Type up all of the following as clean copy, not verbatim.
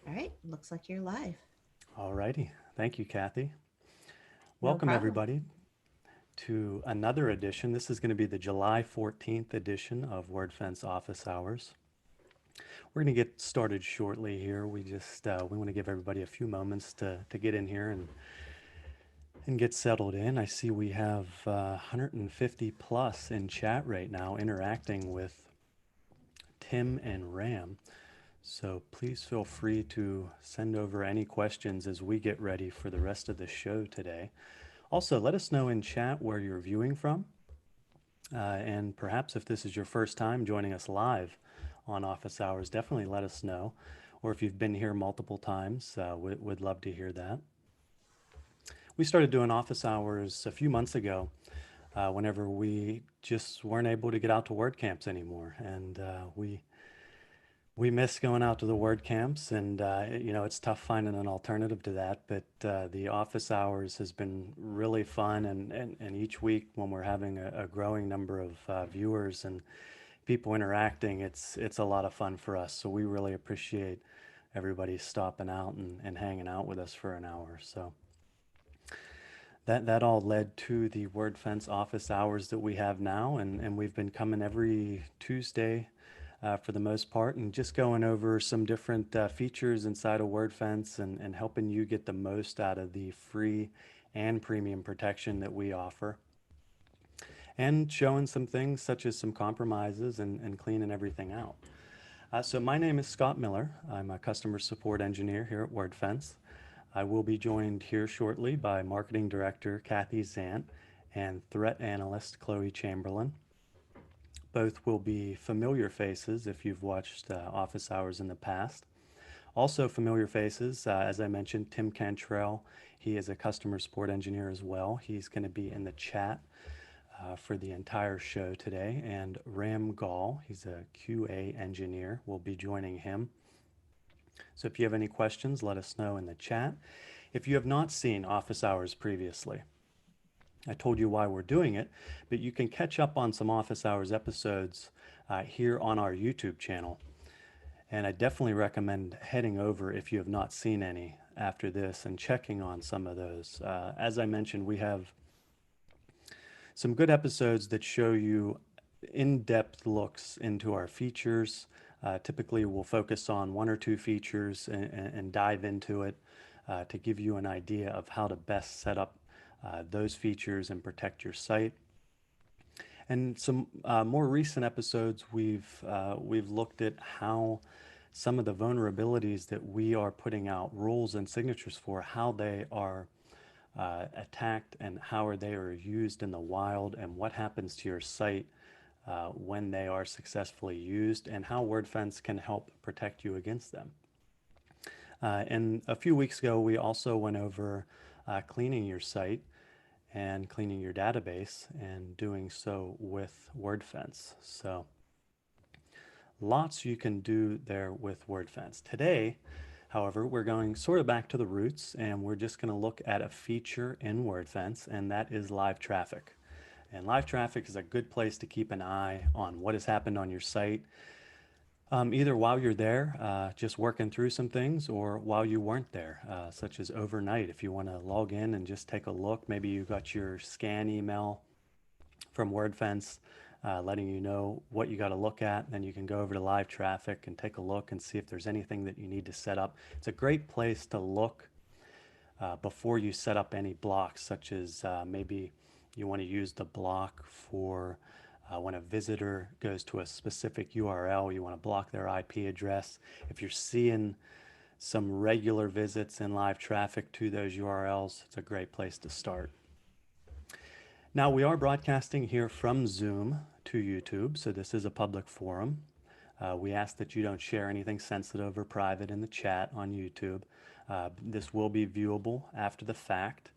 All right, looks like you're live. All righty. Thank you, Kathy. No Welcome, problem. everybody, to another edition. This is going to be the July 14th edition of Wordfence Office Hours. We're going to get started shortly here. We want to give everybody a few moments to get in here and get settled in. I see we have 150 plus in chat right now interacting with Tim and Ram. So please feel free to send over any questions as we get ready for the rest of the show today. Also, let us know in chat where you're viewing from, and perhaps if this is your first time joining us live on Office Hours, definitely let us know. Or if you've been here multiple times, we'd love to hear that. We started doing Office Hours a few months ago whenever we just weren't able to get out to WordCamps anymore. And we miss going out to the word camps, and it's tough finding an alternative to that. But the office hours has been really fun, and each week when we're having a growing number of viewers and people interacting, it's a lot of fun for us. So we really appreciate everybody stopping out and hanging out with us for an hour. So that all led to the WordFence office hours that we have now, and we've been coming every Tuesday for the most part, and just going over some different features inside of WordFence and helping you get the most out of the free and premium protection that we offer, and showing some things such as some compromises and cleaning everything out. So my name is Scott Miller. I'm a customer support engineer here at WordFence. I will be joined here shortly by Marketing Director Kathy Zant and Threat Analyst Chloe Chamberlain. Both will be familiar faces if you've watched Office Hours in the past. Also familiar faces, as I mentioned, Tim Cantrell. He is a customer support engineer as well. He's going to be in the chat for the entire show today. And Ram Gall, he's a QA engineer, will be joining him. So if you have any questions, let us know in the chat. If you have not seen Office Hours previously, I told you why we're doing it, but you can catch up on some Office Hours episodes here on our YouTube channel. And I definitely recommend heading over if you have not seen any after this and checking on some of those. As I mentioned, we have some good episodes that show you in-depth looks into our features. Typically, we'll focus on one or two features and dive into it to give you an idea of how to best set up those features and protect your site. And some more recent episodes, we've looked at how some of the vulnerabilities that we are putting out rules and signatures for, how they are attacked and how they are used in the wild, and what happens to your site when they are successfully used, and how WordFence can help protect you against them. And a few weeks ago, we also went over cleaning your site and cleaning your database, and doing so with WordFence. So lots you can do there with WordFence. Today, however, we're going sort of back to the roots, and we're just going to look at a feature in WordFence, and that is live traffic. And live traffic is a good place to keep an eye on what has happened on your site, either while you're there, just working through some things, or while you weren't there, such as overnight. If you want to log in and just take a look, maybe you got your scan email from WordFence letting you know what you got to look at. Then you can go over to live traffic and take a look and see if there's anything that you need to set up. It's a great place to look before you set up any blocks, such as maybe you want to use the block for when a visitor goes to a specific URL, you want to block their IP address. If you're seeing some regular visits in live traffic to those URLs, it's a great place to start. Now, we are broadcasting here from Zoom to YouTube, so this is a public forum. We ask that you don't share anything sensitive or private in the chat on YouTube. This will be viewable after the fact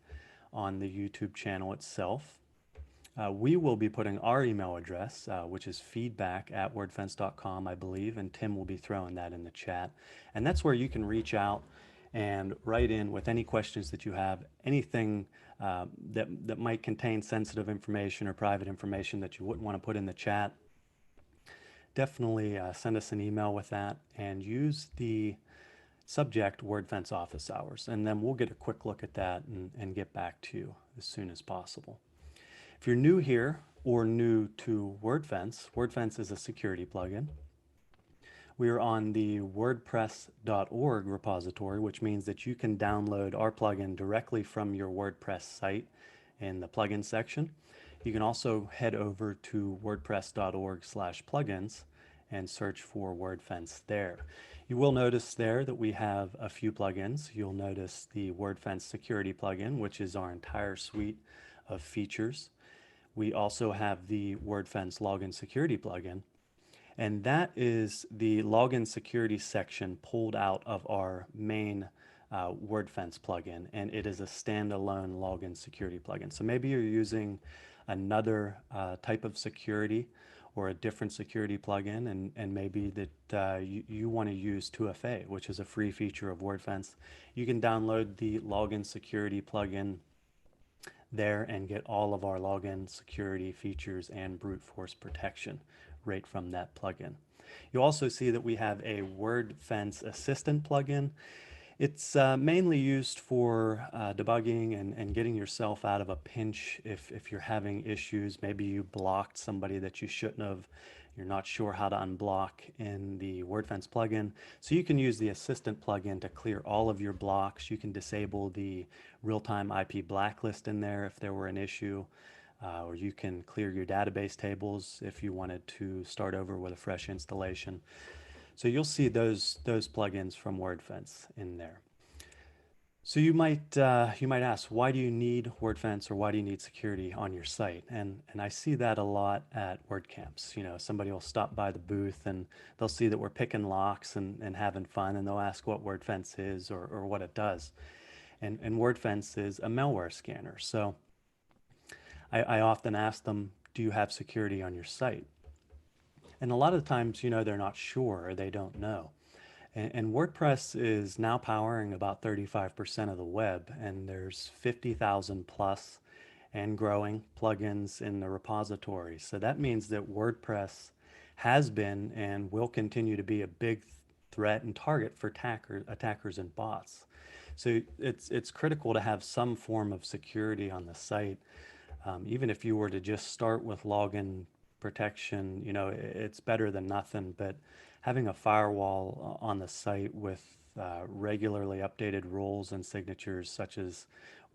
on the YouTube channel itself. We will be putting our email address, which is feedback@wordfence.com, I believe, and Tim will be throwing that in the chat. And that's where you can reach out and write in with any questions that you have, anything that might contain sensitive information or private information that you wouldn't want to put in the chat. Definitely send us an email with that, and use the subject Wordfence office hours. And then we'll get a quick look at that and get back to you as soon as possible. If you're new here or new to Wordfence, Wordfence is a security plugin. We are on the WordPress.org repository, which means that you can download our plugin directly from your WordPress site in the plugin section. You can also head over to wordpress.org/plugins and search for Wordfence there. You will notice there that we have a few plugins. You'll notice the Wordfence Security plugin, which is our entire suite of features. We also have the Wordfence Login Security plugin, and that is the login security section pulled out of our main Wordfence plugin, and it is a standalone login security plugin. So maybe you're using another type of security or a different security plugin, and maybe that you want to use 2FA, which is a free feature of Wordfence. You can download the login security plugin there and get all of our login security features and brute force protection right from that plugin. You'll also see that we have a Wordfence Assistant plugin. It's mainly used for debugging and getting yourself out of a pinch if you're having issues. Maybe you blocked somebody that you shouldn't have. You're not sure how to unblock in the Wordfence plugin. So you can use the Assistant plugin to clear all of your blocks. You can disable the RealTime IP Blacklist in there if there were an issue. Or you can clear your database tables if you wanted to start over with a fresh installation. So you'll see those plugins from Wordfence in there. So you might ask, why do you need Wordfence or why do you need security on your site? And I see that a lot at WordCamps. You know, somebody will stop by the booth and they'll see that we're picking locks and having fun, and they'll ask what Wordfence is or what it does. And Wordfence is a malware scanner. So I often ask them, do you have security on your site? And a lot of times, you know, they're not sure or they don't know. And WordPress is now powering about 35% of the web, and there's 50,000 plus and growing plugins in the repository. So that means that WordPress has been and will continue to be a big threat and target for attackers and bots. So it's critical to have some form of security on the site. Even if you were to just start with login protection, you know, it's better than nothing, but having a firewall on the site with regularly updated rules and signatures such as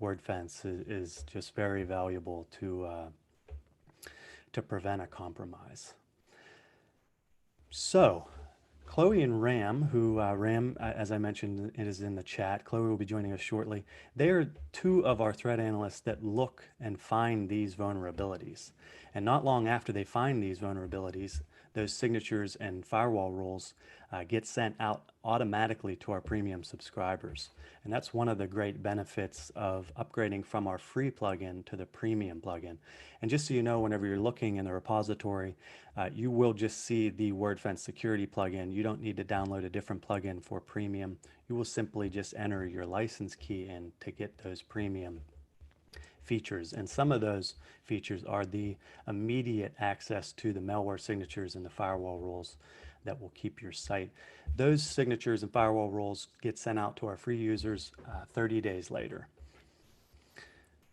Wordfence is just very valuable to prevent a compromise. So Chloe and Ram, who Ram, as I mentioned, it is in the chat. Chloe will be joining us shortly. They are two of our threat analysts that look and find these vulnerabilities. And not long after they find these vulnerabilities, those signatures and firewall rules get sent out automatically to our premium subscribers. And that's one of the great benefits of upgrading from our free plugin to the premium plugin. And just so you know, whenever you're looking in the repository, you will just see the Wordfence Security plugin. You don't need to download a different plugin for premium. You will simply just enter your license key in to get those premium features. And some of those features are the immediate access to the malware signatures and the firewall rules that will keep your site. Those signatures and firewall rules get sent out to our free users 30 days later.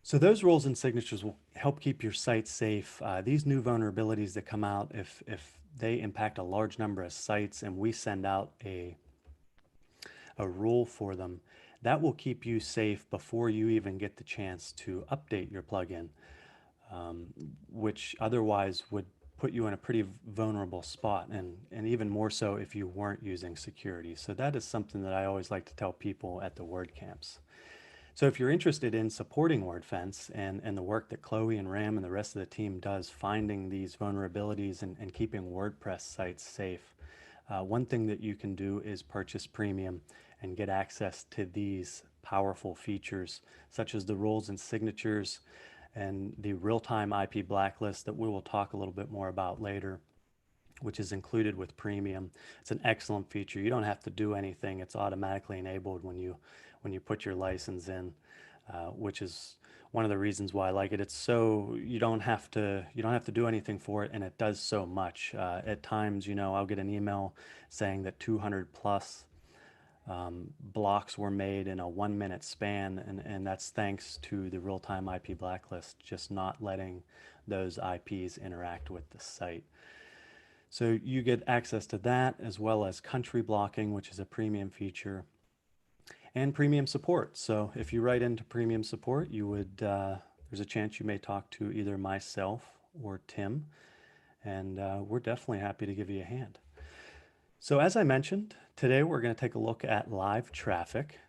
So those rules and signatures will help keep your site safe. These new vulnerabilities that come out, if they impact a large number of sites and we send out a rule for them, that will keep you safe before you even get the chance to update your plugin, which otherwise would put you in a pretty vulnerable spot, and even more so if you weren't using security. So that is something that I always like to tell people at the WordCamps. So if you're interested in supporting Wordfence and the work that Chloe and Ram and the rest of the team does finding these vulnerabilities and keeping WordPress sites safe, one thing that you can do is purchase premium and get access to these powerful features such as the rules and signatures and the real-time IP blacklist that we will talk a little bit more about later, which is included with premium. It's an excellent feature. You don't have to do anything. It's automatically enabled when you put your license in, which is one of the reasons why I like it. It's so you don't have to do anything for it, and it does so much. At times, you know, I'll get an email saying that 200 plus blocks were made in a 1 minute span, and that's thanks to the real-time IP blacklist, just not letting those IPs interact with the site. So you get access to that, as well as country blocking, which is a premium feature, and premium support. So if you write into premium support, you would there's a chance you may talk to either myself or Tim, and we're definitely happy to give you a hand. So as I mentioned, today we're going to take a look at live traffic,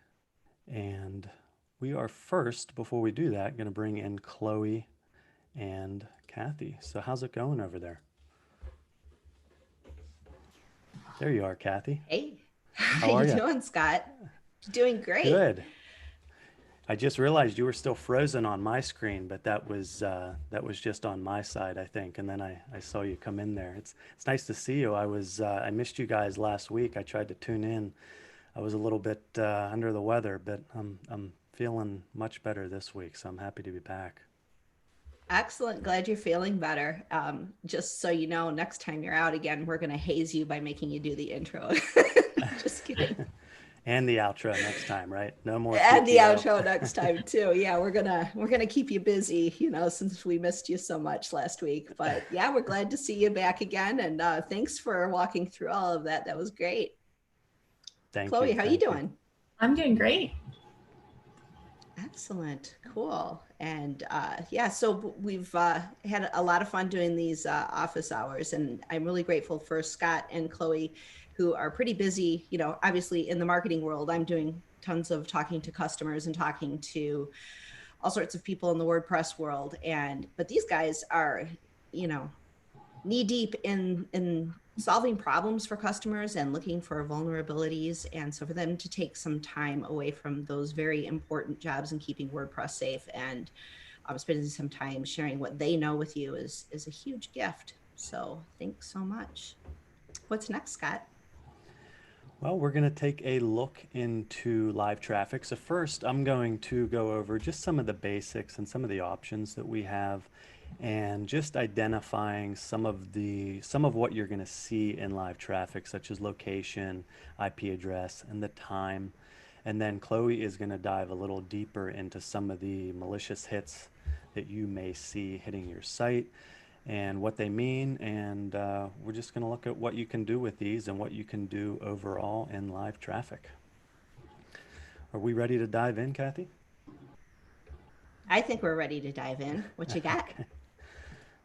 and we are first, before we do that, going to bring in Chloe and Kathy. So how's it going over there? There you are, Kathy. Hey, How how are you you? doing, Scott? Doing great. Good. I just realized you were still frozen on my screen, but that was just on my side, I think. And then I saw you come in there. It's nice to see you. I missed you guys last week. I tried to tune in. I was a little bit under the weather, but I'm feeling much better this week, so I'm happy to be back. Excellent. Glad you're feeling better. Just so you know, next time you're out again, we're going to haze you by making you do the intro. Just kidding. And the outro next time, right? No more And the PTO. outro next time too. Yeah, we're gonna keep you busy, since we missed you so much last week. But yeah, we're glad to see you back again, and thanks for walking through all of that. That was great. Thank Chloe, you. how you Thank you. doing? I'm doing great. Excellent. Cool. And yeah, so we've had a lot of fun doing these office hours, and I'm really grateful for Scott and Chloe, who are pretty busy. Obviously in the marketing world, I'm doing tons of talking to customers and talking to all sorts of people in the WordPress world. But these guys are, you know, knee deep in solving problems for customers and looking for vulnerabilities. And so for them to take some time away from those very important jobs and keeping WordPress safe and spending some time sharing what they know with you is a huge gift. So thanks so much. What's next, Scott? Well, we're going to take a look into live traffic. So first, I'm going to go over just some of the basics and some of the options that we have, and just identifying some of what you're going to see in live traffic, such as location, IP address, and the time. And then Chloe is going to dive a little deeper into some of the malicious hits that you may see hitting your site and what they mean, and we're just going to look at what you can do with these and what you can do overall in live traffic. Are we ready to dive in, Kathy? I think we're ready to dive in. What you got? Okay.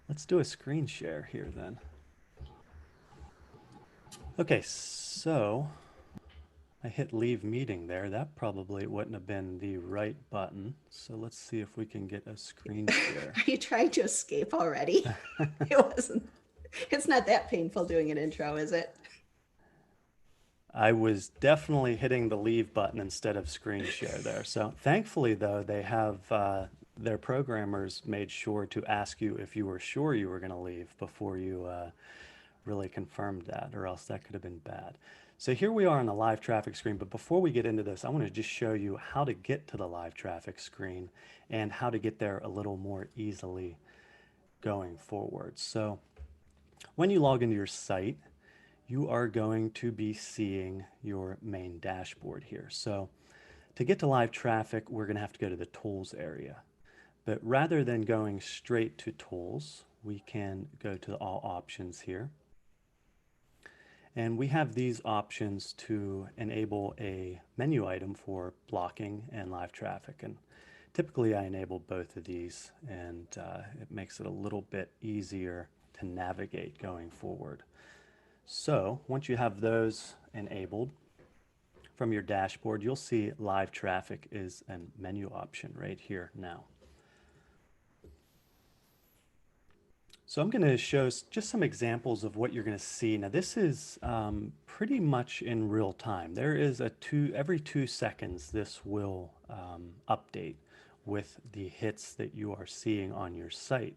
Let's do a screen share here then. Okay, so I hit leave meeting there. That probably wouldn't have been the right button. So let's see if we can get a screen share. Are you trying to escape already? It's not that painful doing an intro, is it? I was definitely hitting the leave button instead of screen share there. So thankfully, though, they have their programmers made sure to ask you if you were sure you were going to leave before you really confirmed that, or else that could have been bad. So here we are on the live traffic screen, but before we get into this, I want to just show you how to get to the live traffic screen and how to get there a little more easily going forward. So when you log into your site, you are going to be seeing your main dashboard here. So to get to live traffic, we're going to have to go to the tools area. But rather than going straight to tools, we can go to all options here. And we have these options to enable a menu item for blocking and live traffic. And typically I enable both of these, and it makes it a little bit easier to navigate going forward. So once you have those enabled, from your dashboard, you'll see live traffic is a menu option right here now. So I'm going to show just some examples of what you're going to see. Now this is pretty much in real time. There is every 2 seconds this will update with the hits that you are seeing on your site.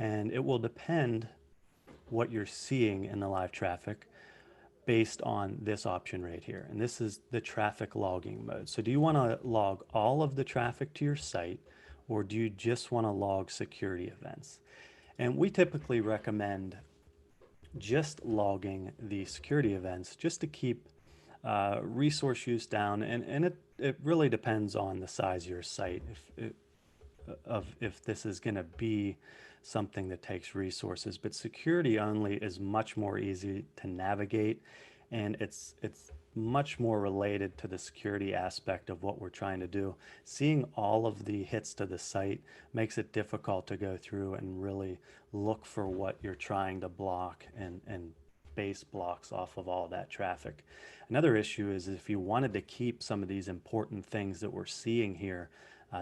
And it will depend what you're seeing in the live traffic based on this option right here. And this is the traffic logging mode. So do you want to log all of the traffic to your site, or do you just want to log security events? And we typically recommend just logging the security events just to keep resource use down, and it really depends on the size of your site. If this is going to be something that takes resources, but security only is much more easy to navigate, and it's much more related to the security aspect of what we're trying to do. Seeing all of the hits to the site makes it difficult to go through and really look for what you're trying to block and base blocks off of all that traffic. Another issue is if you wanted to keep some of these important things that we're seeing here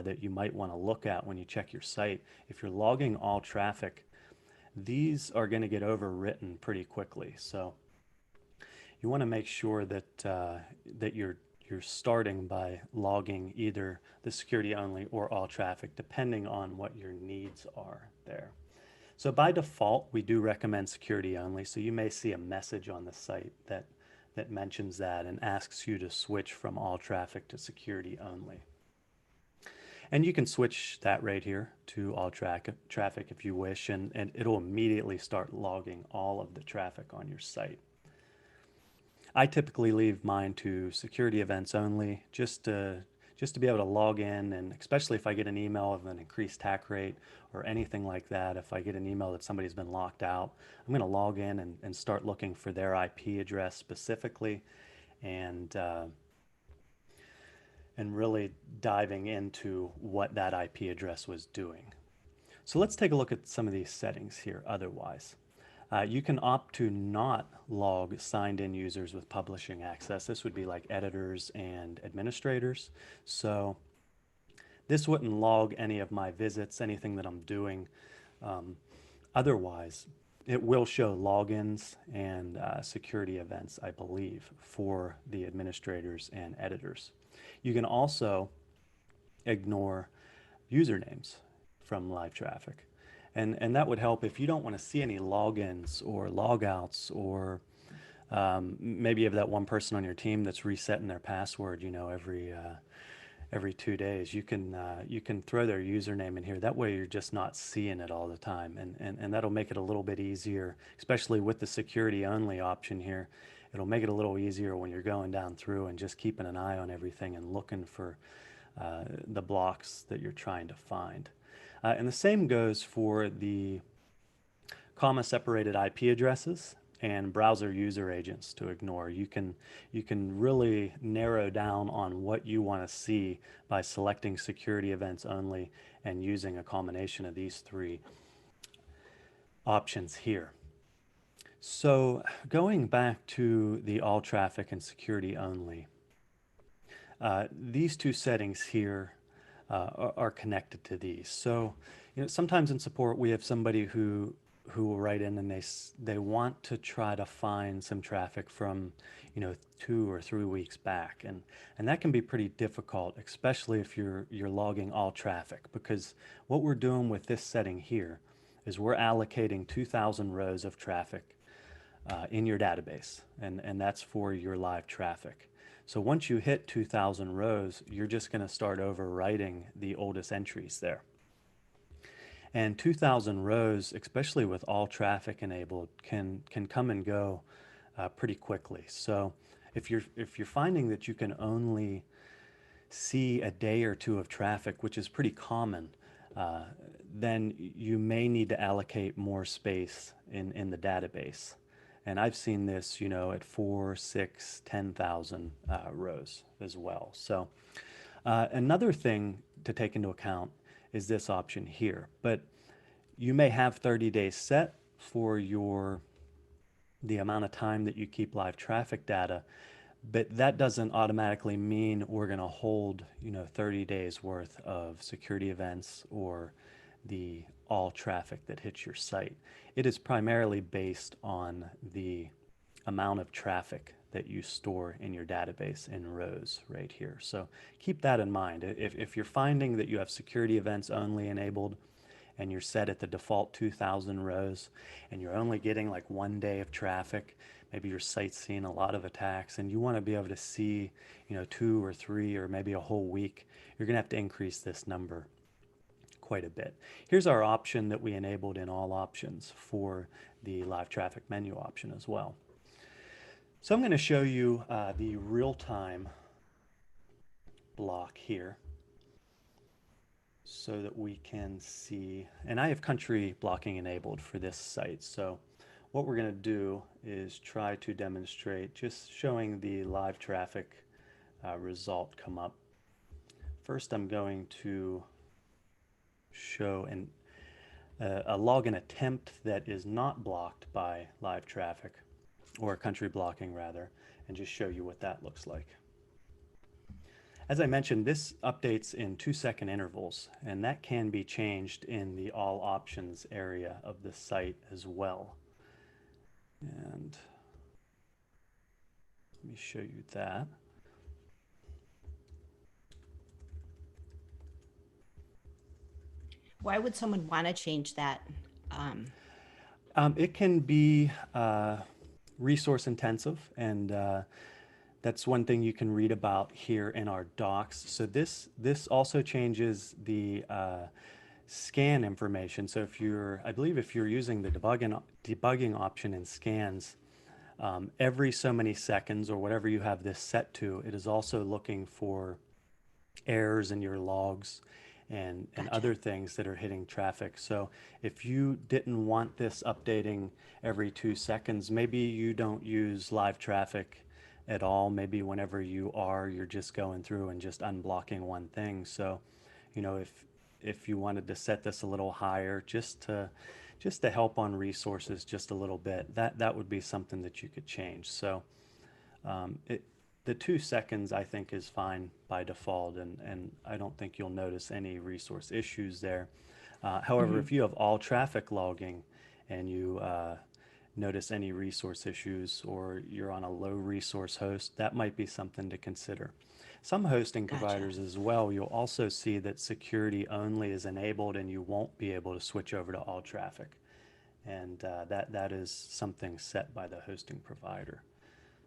that you might want to look at when you check your site, if you're logging all traffic, these are going to get overwritten pretty quickly. So you want to make sure that you're starting by logging either the security only or all traffic, depending on what your needs are there. So by default, we do recommend security only. So you may see a message on the site that mentions that and asks you to switch from all traffic to security only. And you can switch that right here to all traffic if you wish, and it'll immediately start logging all of the traffic on your site. I typically leave mine to security events only, just to be able to log in, and especially if I get an email of an increased attack rate or anything like that. If I get an email that somebody's been locked out, I'm going to log in and start looking for their IP address specifically, and really diving into what that IP address was doing. So let's take a look at some of these settings here otherwise. You can opt to not log signed in users with publishing access. This would be like editors and administrators. So this wouldn't log any of my visits, anything that I'm doing. Otherwise, it will show logins and security events, I believe, for the administrators and editors. You can also ignore usernames from live traffic. And that would help if you don't want to see any logins or logouts, or maybe you have that one person on your team that's resetting their password, every 2 days. You can throw their username in here. That way you're just not seeing it all the time, and that'll make it a little bit easier, especially with the security only option here. It'll make it a little easier when you're going down through and just keeping an eye on everything and looking for the blocks that you're trying to find. And the same goes for the comma separated IP addresses and browser user agents to ignore. You can really narrow down on what you want to see by selecting security events only and using a combination of these three options here. So going back to the all traffic and security only, these two settings here are connected to these. So, sometimes in support we have somebody who will write in and they want to try to find some traffic from 2 or 3 weeks back, and that can be pretty difficult, especially if you're logging all traffic, because what we're doing with this setting here is we're allocating 2,000 rows of traffic in your database, and that's for your live traffic. So once you hit 2,000 rows, you're just going to start overwriting the oldest entries there. And 2,000 rows, especially with all traffic enabled, can come and go pretty quickly. So if you're finding that you can only see a day or two of traffic, which is pretty common, then you may need to allocate more space in the database. And I've seen this, at 4, 6, 10,000 rows as well. So another thing to take into account is this option here. But you may have 30 days set for the amount of time that you keep live traffic data, but that doesn't automatically mean we're going to hold 30 days worth of security events or the all traffic that hits your site. It is primarily based on the amount of traffic that you store in your database in rows right here. So keep that in mind. If you're finding that you have security events only enabled and you're set at the default 2,000 rows and you're only getting like 1 day of traffic, maybe your site's seeing a lot of attacks and you want to be able to see 2 or 3 or maybe a whole week, you're going to have to increase this number quite a bit. Here's our option that we enabled in all options for the live traffic menu option as well. So I'm going to show you the real-time block here so that we can see, and I have country blocking enabled for this site. So what we're going to do is try to demonstrate just showing the live traffic result come up. First, I'm going to show a login attempt that is not blocked by live traffic, or country blocking rather, and just show you what that looks like. As I mentioned, this updates in 2-second intervals, and that can be changed in the all options area of the site as well. And let me show you that. Why would someone want to change that? It can be resource intensive, and that's one thing you can read about here in our docs. So this also changes the scan information. So if you're, I believe if you're using the debugging option in scans, every so many seconds or whatever you have this set to, it is also looking for errors in your logs and Gotcha. other things that are hitting traffic. So if you didn't want this updating every 2 seconds, maybe you don't use live traffic at all. Maybe whenever you are, you're just going through and just unblocking one thing. So, you know, if you wanted to set this a little higher just to help on resources just a little bit, that would be something that you could change. So the 2 seconds I think is fine by default, and I don't think you'll notice any resource issues there. However, Hmm. if you have all traffic logging and you notice any resource issues or you're on a low resource host, that might be something to consider. Some hosting Gotcha. providers as well, you'll also see that security only is enabled and you won't be able to switch over to all traffic. And that is something set by the hosting provider.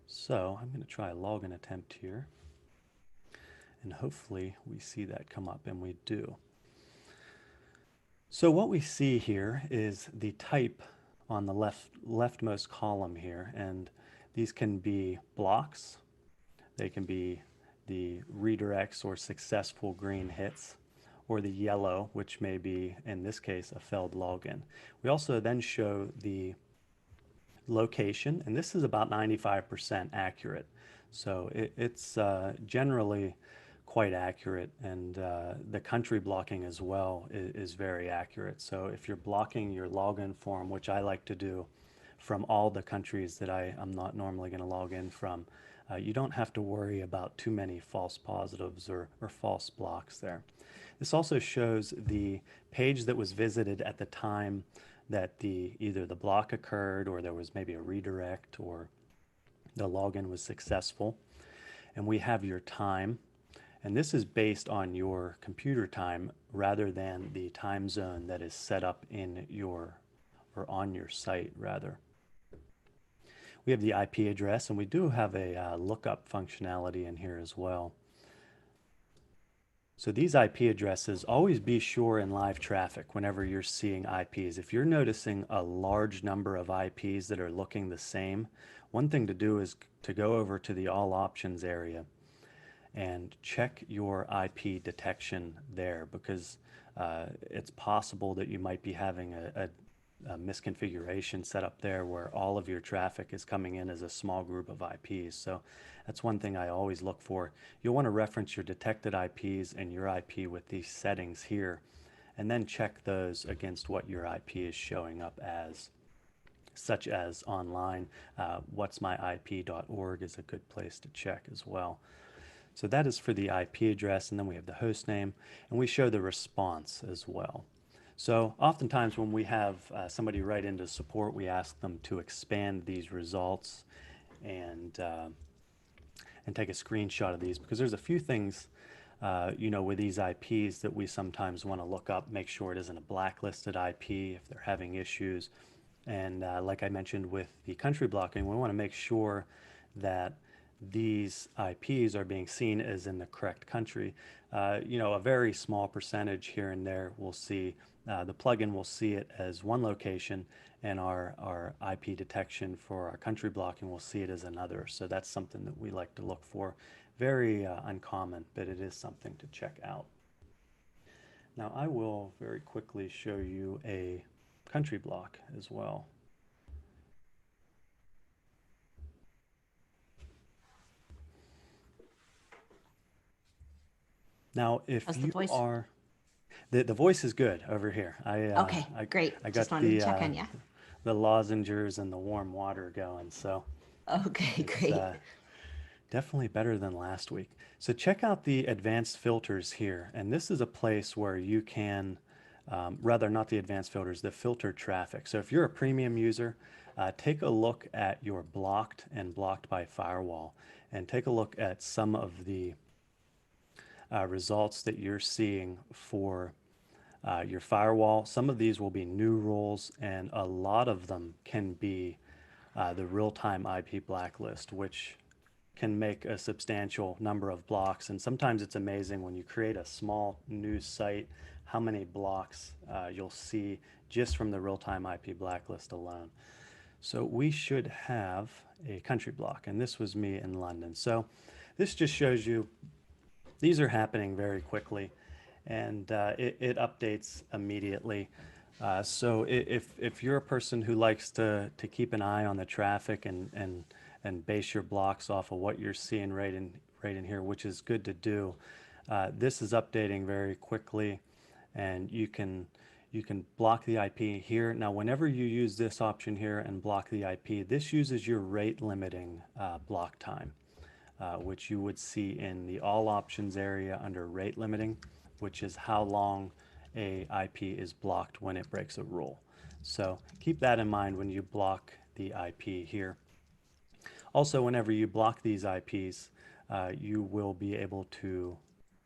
So I'm going to try a login attempt here, and hopefully we see that come up, and we do. So what we see here is the type on the leftmost column here, and these can be blocks, they can be the redirects or successful green hits, or the yellow, which may be, in this case, a failed login. We also then show the location, and this is about 95% accurate. So it's generally quite accurate, and the country blocking as well is very accurate. So if you're blocking your login form, which I like to do from all the countries that I'm not normally going to log in from, you don't have to worry about too many false positives or false blocks there. This also shows the page that was visited at the time that either the block occurred or there was maybe a redirect or the login was successful. And we have your time. And this is based on your computer time rather than the time zone that is set up in your, or on your site rather. We have the IP address, and we do have a lookup functionality in here as well. So these IP addresses, always be sure in live traffic whenever you're seeing IPs. If you're noticing a large number of IPs that are looking the same, one thing to do is to go over to the all options area and check your IP detection there, because it's possible that you might be having a misconfiguration set up there where all of your traffic is coming in as a small group of IPs. So that's one thing I always look for. You'll want to reference your detected IPs and your IP with these settings here, and then check those against what your IP is showing up as, such as online. whatsmyip.org is a good place to check as well. So that is for the IP address, and then we have the host name, and we show the response as well. So oftentimes when we have somebody write into support, we ask them to expand these results and take a screenshot of these, because there's a few things you know, with these IPs that we sometimes want to look up, make sure it isn't a blacklisted IP if they're having issues. And like I mentioned with the country blocking, we want to make sure that these IPs are being seen as in the correct country. You know, a very small percentage here and there will see, the plugin will see it as one location, and our IP detection for our country blocking will see it as another. So that's something that we like to look for. Very uncommon, but it is something to check out. Now I will very quickly show you a country block as well. Now, if How's the you voice? are, the voice is good over here. Okay, great. I Just got wanted to check on you. the lozengers and the warm water going, so Okay, it's great. definitely better than last week. So check out the advanced filters here, and this is a place where you can, rather not the advanced filters, the filtered traffic. So if you're a premium user, take a look at your blocked and blocked by firewall, and take a look at some of the results that you're seeing for your firewall. Some of these will be new rules, and a lot of them can be the real-time IP blacklist, which can make a substantial number of blocks. And sometimes it's amazing when you create a small news site, how many blocks you'll see just from the real-time IP blacklist alone. So we should have a country block, and this was me in London. So this just shows you these are happening very quickly, and it updates immediately. So if you're a person who likes to keep an eye on the traffic and base your blocks off of what you're seeing right in here, which is good to do, this is updating very quickly, and you can block the IP here. Now, whenever you use this option here and block the IP, this uses your rate limiting block time. Which you would see in the all options area under rate limiting, which is how long a IP is blocked when it breaks a rule. So keep that in mind when you block the IP here. Also, whenever you block these IPs, you will be able to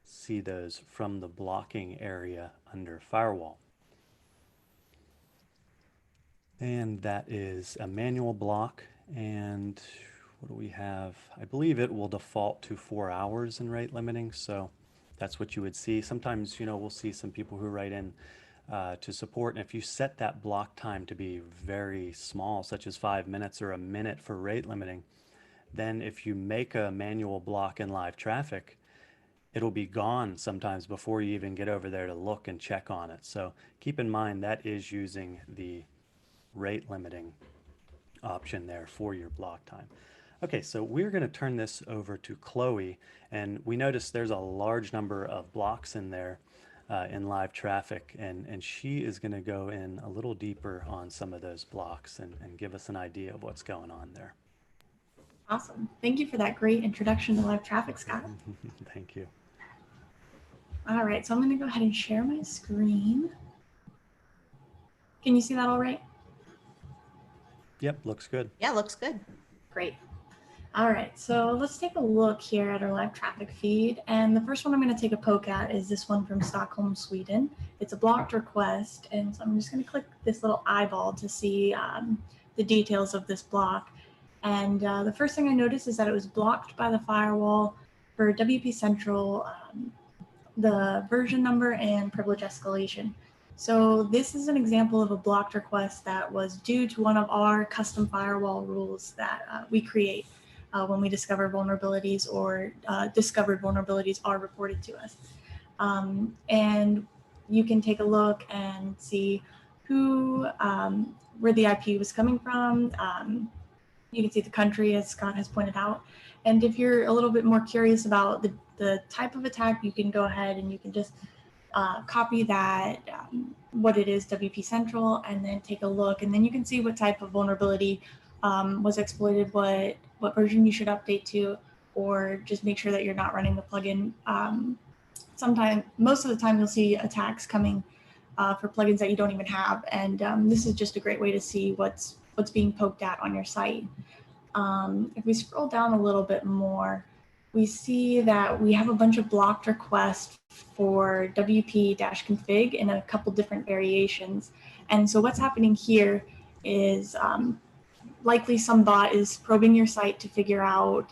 see those from the blocking area under firewall. And that is a manual block, and what do we have? I believe it will default to 4 hours in rate limiting, so that's what you would see. Sometimes, we'll see some people who write in to support, and if you set that block time to be very small, such as 5 minutes or a minute for rate limiting, then if you make a manual block in live traffic, it'll be gone sometimes before you even get over there to look and check on it. So keep in mind that is using the rate limiting option there for your block time. Okay, so we're going to turn this over to Chloe, and we notice there's a large number of blocks in there in live traffic, and she is going to go in a little deeper on some of those blocks and give us an idea of what's going on there. Awesome. Thank you for that great introduction to live traffic, Scott. Thank you. All right, so I'm going to go ahead and share my screen. Can you see that all right? Yep, looks good. Yeah, looks good. Great. All right, so let's take a look here at our live traffic feed. And the first one I'm going to take a poke at is this one from Stockholm, Sweden. It's a blocked request, and so I'm just going to click this little eyeball to see the details of this block. And the first thing I noticed is that it was blocked by the firewall for WP Central, the version number, and privilege escalation. So this is an example of a blocked request that was due to one of our custom firewall rules that we create when we discover vulnerabilities or discovered vulnerabilities are reported to us. And you can take a look and see who, where the IP was coming from. You can see the country, as Scott has pointed out. And if you're a little bit more curious about the type of attack, you can go ahead and you can just copy that, what it is, WP Central, and then take a look. And then you can see what type of vulnerability was exploited, what version you should update to, or just make sure that you're not running the plugin. Most of the time, you'll see attacks coming for plugins that you don't even have. And this is just a great way to see what's being poked at on your site. If we scroll down a little bit more, we see that we have a bunch of blocked requests for WP-config in a couple different variations. And so what's happening here is likely some bot is probing your site to figure out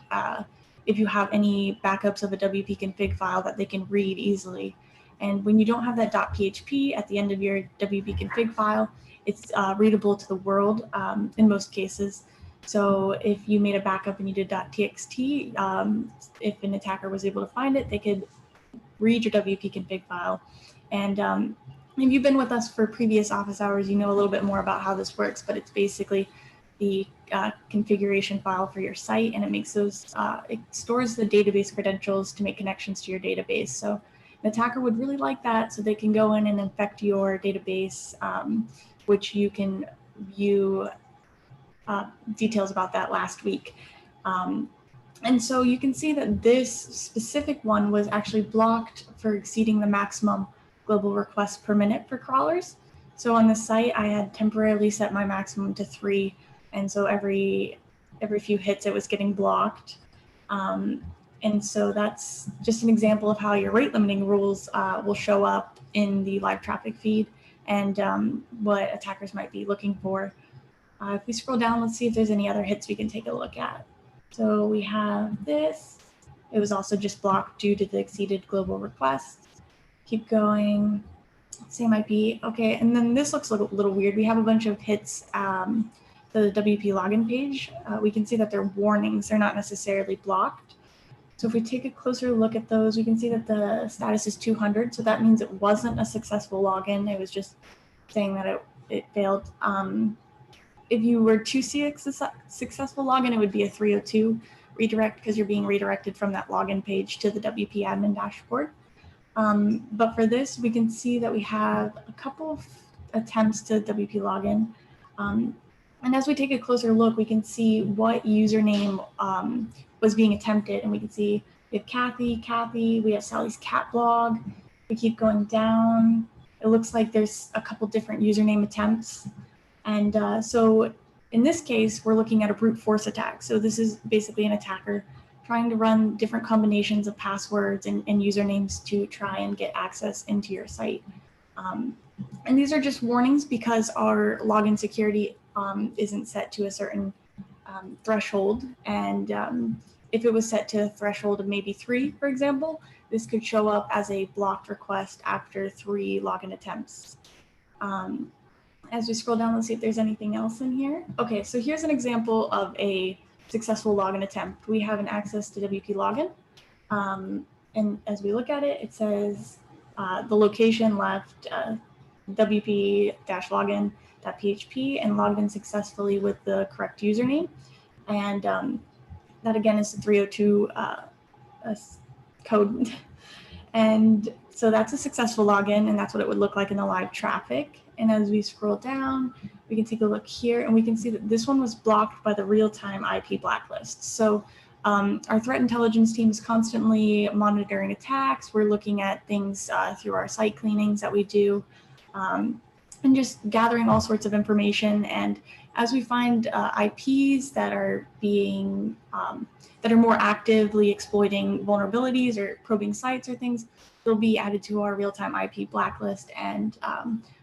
if you have any backups of a WP-config file that they can read easily. And when you don't have that .php at the end of your WP-config file, it's readable to the world in most cases. So if you made a backup and you did .txt, if an attacker was able to find it, they could read your WP config file. And if you've been with us for previous office hours, you know a little bit more about how this works, but it's basically the configuration file for your site, and it makes those, it stores the database credentials to make connections to your database. So an attacker would really like that, so they can go in and infect your database, which you can view details about that last week. And so you can see that this specific one was actually blocked for exceeding the maximum global requests per minute for crawlers. So on the site, I had temporarily set my maximum to 3. And so every few hits, it was getting blocked. And so that's just an example of how your rate limiting rules will show up in the live traffic feed and what attackers might be looking for. If we scroll down, let's see if there's any other hits we can take a look at. So we have this. It was also just blocked due to the exceeded global requests. Keep going. Same IP. Okay, and then this looks a little weird. We have a bunch of hits. The WP login page, we can see that they're warnings. They're not necessarily blocked. So if we take a closer look at those, we can see that the status is 200. So that means it wasn't a successful login. It was just saying that it failed. If you were to see a successful login, it would be a 302 redirect because you're being redirected from that login page to the WP admin dashboard. But for this, we can see that we have a couple of attempts to WP login. And as we take a closer look, we can see what username was being attempted. And we can see we have Kathy, we have Sally's cat blog. We keep going down. It looks like there's a couple different username attempts. And so in this case, we're looking at a brute force attack. So this is basically an attacker trying to run different combinations of passwords and usernames to try and get access into your site. And these are just warnings because our login security isn't set to a certain threshold. And if it was set to a threshold of maybe 3, for example, this could show up as a blocked request after 3 login attempts. As we scroll down, let's see if there's anything else in here. Okay, so here's an example of a successful login attempt. We have an access to WP login. And as we look at it, it says the location left wp-login.php and logged in successfully with the correct username. And that again is the 302 code. And so that's a successful login, and that's what it would look like in the live traffic. And as we scroll down, we can take a look here, and we can see that this one was blocked by the RealTime IP Blacklist. So our threat intelligence team is constantly monitoring attacks. We're looking at things through our site cleanings that we do, and just gathering all sorts of information. And as we find IPs that are being that are more actively exploiting vulnerabilities or probing sites or things, they'll be added to our RealTime IP Blacklist. And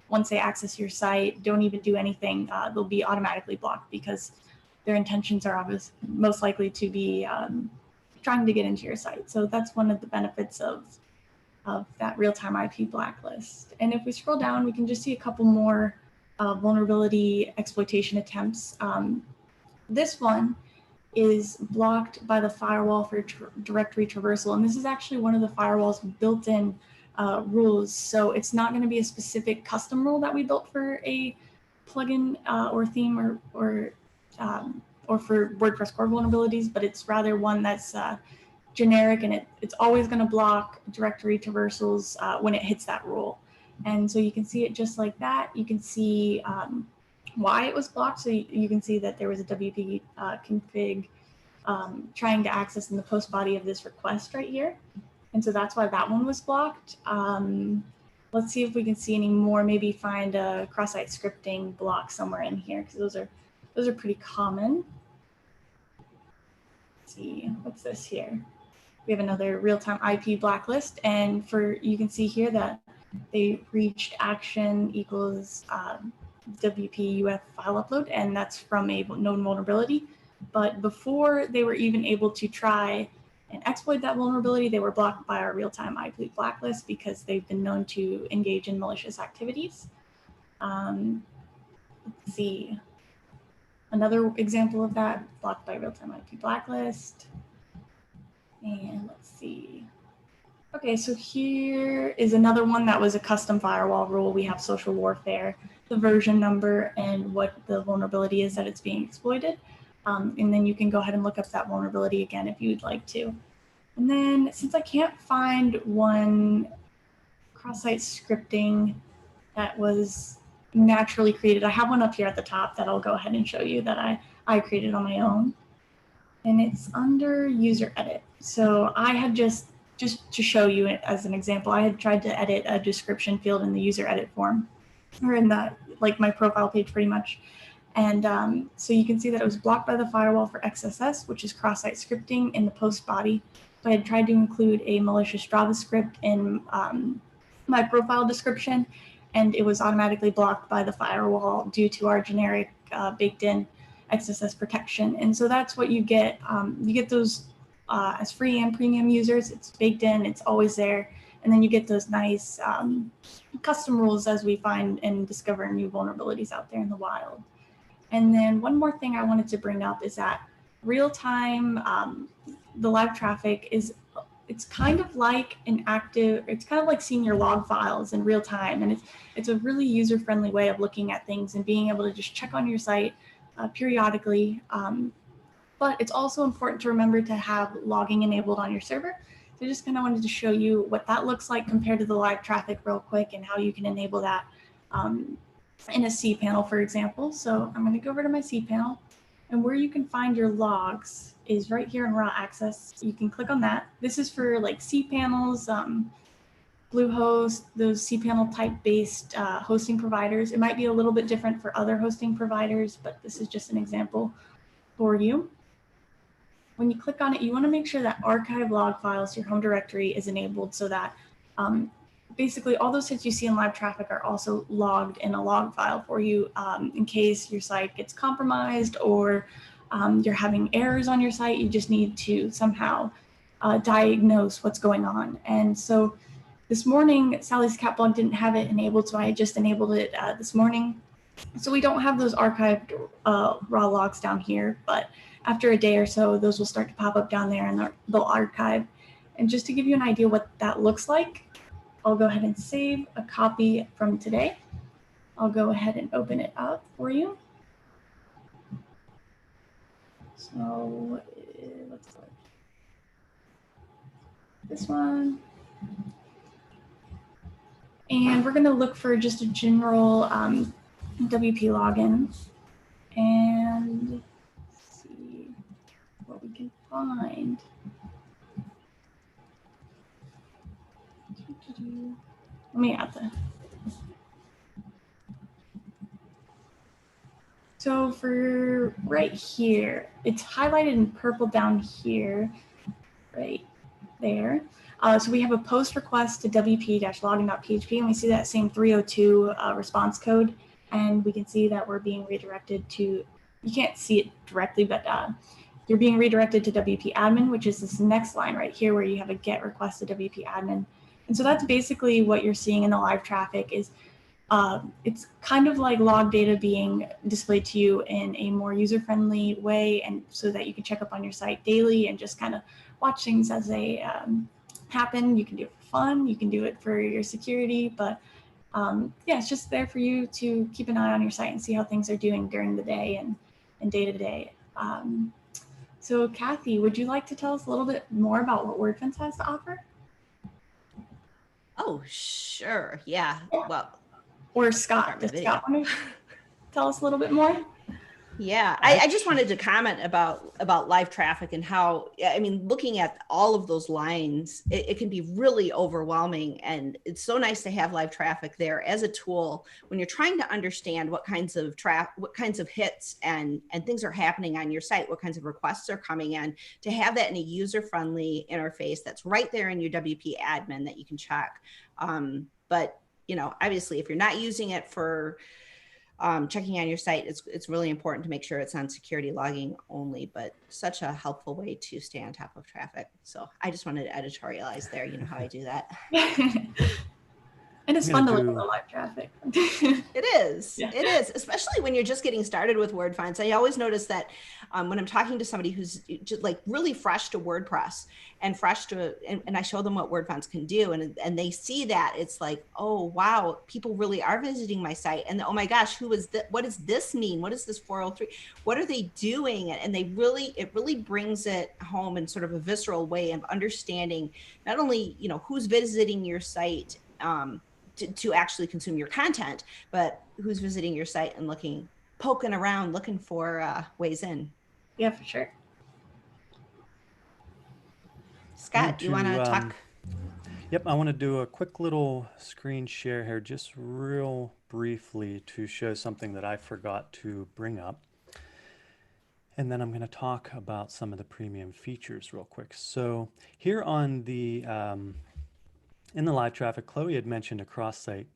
once they access your site, don't even do anything, they'll be automatically blocked because their intentions are most likely to be trying to get into your site. So that's one of the benefits of that RealTime IP Blacklist. And if we scroll down, we can just see a couple more vulnerability exploitation attempts. This one is blocked by the firewall for directory traversal. And this is actually one of the firewall's built-in rules. So it's not going to be a specific custom rule that we built for a plugin or theme or for WordPress core vulnerabilities, but it's rather one that's generic, and it's always going to block directory traversals when it hits that rule. And so you can see it just like that. You can see why it was blocked. So you can see that there was a WP config trying to access in the post body of this request right here. And so that's why that one was blocked. Let's see if we can see any more, maybe find a Crosssite scripting block somewhere in here, because those are pretty common. Let's see, what's this here? We have another RealTime IP Blacklist, and you can see here that they reached action equals WP UF file upload, and that's from a known vulnerability. But before they were even able to try and exploit that vulnerability, they were blocked by our RealTime IP Blacklist because they've been known to engage in malicious activities. let's see. Another example of that, blocked by RealTime IP Blacklist. And let's see. Okay, so here is another one that was a custom firewall rule. We have social warfare, the version number, and what the vulnerability is that it's being exploited. And then you can go ahead and look up that vulnerability again if you'd like to. And then since I can't find one Crosssite scripting that was naturally created, I have one up here at the top that I'll go ahead and show you that I created on my own. And it's under user edit. So I had just to show you it as an example, I had tried to edit a description field in the user edit form, or in the, like my profile page pretty much. And so you can see that it was blocked by the firewall for XSS, which is cross-site scripting, in the post body. So I had tried to include a malicious JavaScript in my profile description, and it was automatically blocked by the firewall due to our generic baked in XSS protection. And so that's what you get. You get those as free and premium users. It's baked in, it's always there. And then you get those nice custom rules as we find and discover new vulnerabilities out there in the wild. And then one more thing I wanted to bring up is that real time, the live traffic it's kind of like it's kind of like seeing your log files in real time. And it's a really user-friendly way of looking at things and being able to just check on your site periodically. But it's also important to remember to have logging enabled on your server. So I just kind of wanted to show you what that looks like compared to the live traffic real quick, and how you can enable that in a CPanel, for example. So I'm going to go over to my CPanel, and where you can find your logs is right here in raw access. You can click on that. This is for like CPanels, Bluehost, those CPanel type based hosting providers. It might be a little bit different for other hosting providers, but this is just an example for you. When you click on it, you want to make sure that archive log files, your home directory, is enabled, so that basically all those hits you see in live traffic are also logged in a log file for you, in case your site gets compromised, or you're having errors on your site. You just need to somehow diagnose what's going on. And so this morning, Sally's cat blog didn't have it enabled, so I just enabled it this morning. So we don't have those archived raw logs down here, but after a day or so, those will start to pop up down there, and they'll archive. And just to give you an idea what that looks like, I'll go ahead and save a copy from today. I'll go ahead and open it up for you. So let's go. This one. And we're going to look for just a general WP login and see what we can find. Let me add that. So for right here, it's highlighted in purple down here, right there. So we have a post request to wp-login.php, and we see that same 302 response code, and we can see that we're being redirected to, you can't see it directly, but you're being redirected to WP admin, which is this next line right here where you have a get request to WP admin. And so that's basically what you're seeing in the live traffic is it's kind of like log data being displayed to you in a more user-friendly way, and so that you can check up on your site daily and just kind of watch things as they happen. You can do it for fun, you can do it for your security, but yeah, it's just there for you to keep an eye on your site and see how things are doing during the day and day to day. So Kathy, would you like to tell us a little bit more about what Wordfence has to offer? Oh, sure. Yeah. Well, or Scott, does Scott want to tell us a little bit more? Yeah, I just wanted to comment about live traffic and how, I mean, looking at all of those lines, it can be really overwhelming. And it's so nice to have live traffic there as a tool when you're trying to understand what kinds of hits and things are happening on your site, what kinds of requests are coming in, to have that in a user-friendly interface that's right there in your WP admin that you can check. But, you know, obviously, if you're not using it for checking on your site, it's really important to make sure it's on security logging only, but such a helpful way to stay on top of traffic. So I just wanted to editorialize there. You know how I do that. And it's I'm fun going to to look at do the live traffic. It is. Yeah. It is, especially when you're just getting started with Wordfence. I always notice that when I'm talking to somebody who's just like really fresh to WordPress and fresh to, and I show them what Wordfence can do, and they see that, it's like, oh wow, people really are visiting my site, and oh my gosh, who is that? What does this mean? What is this 403? What are they doing? And it really brings it home in sort of a visceral way of understanding not only who's visiting your site. To actually consume your content, but who's visiting your site and poking around, looking for ways in. Yeah, for sure. Scott, you want to talk? Yep, I want to do a quick little screen share here, just real briefly to show something that I forgot to bring up. And then I'm going to talk about some of the premium features real quick. So here on the in the live traffic, Chloe had mentioned a Crosssite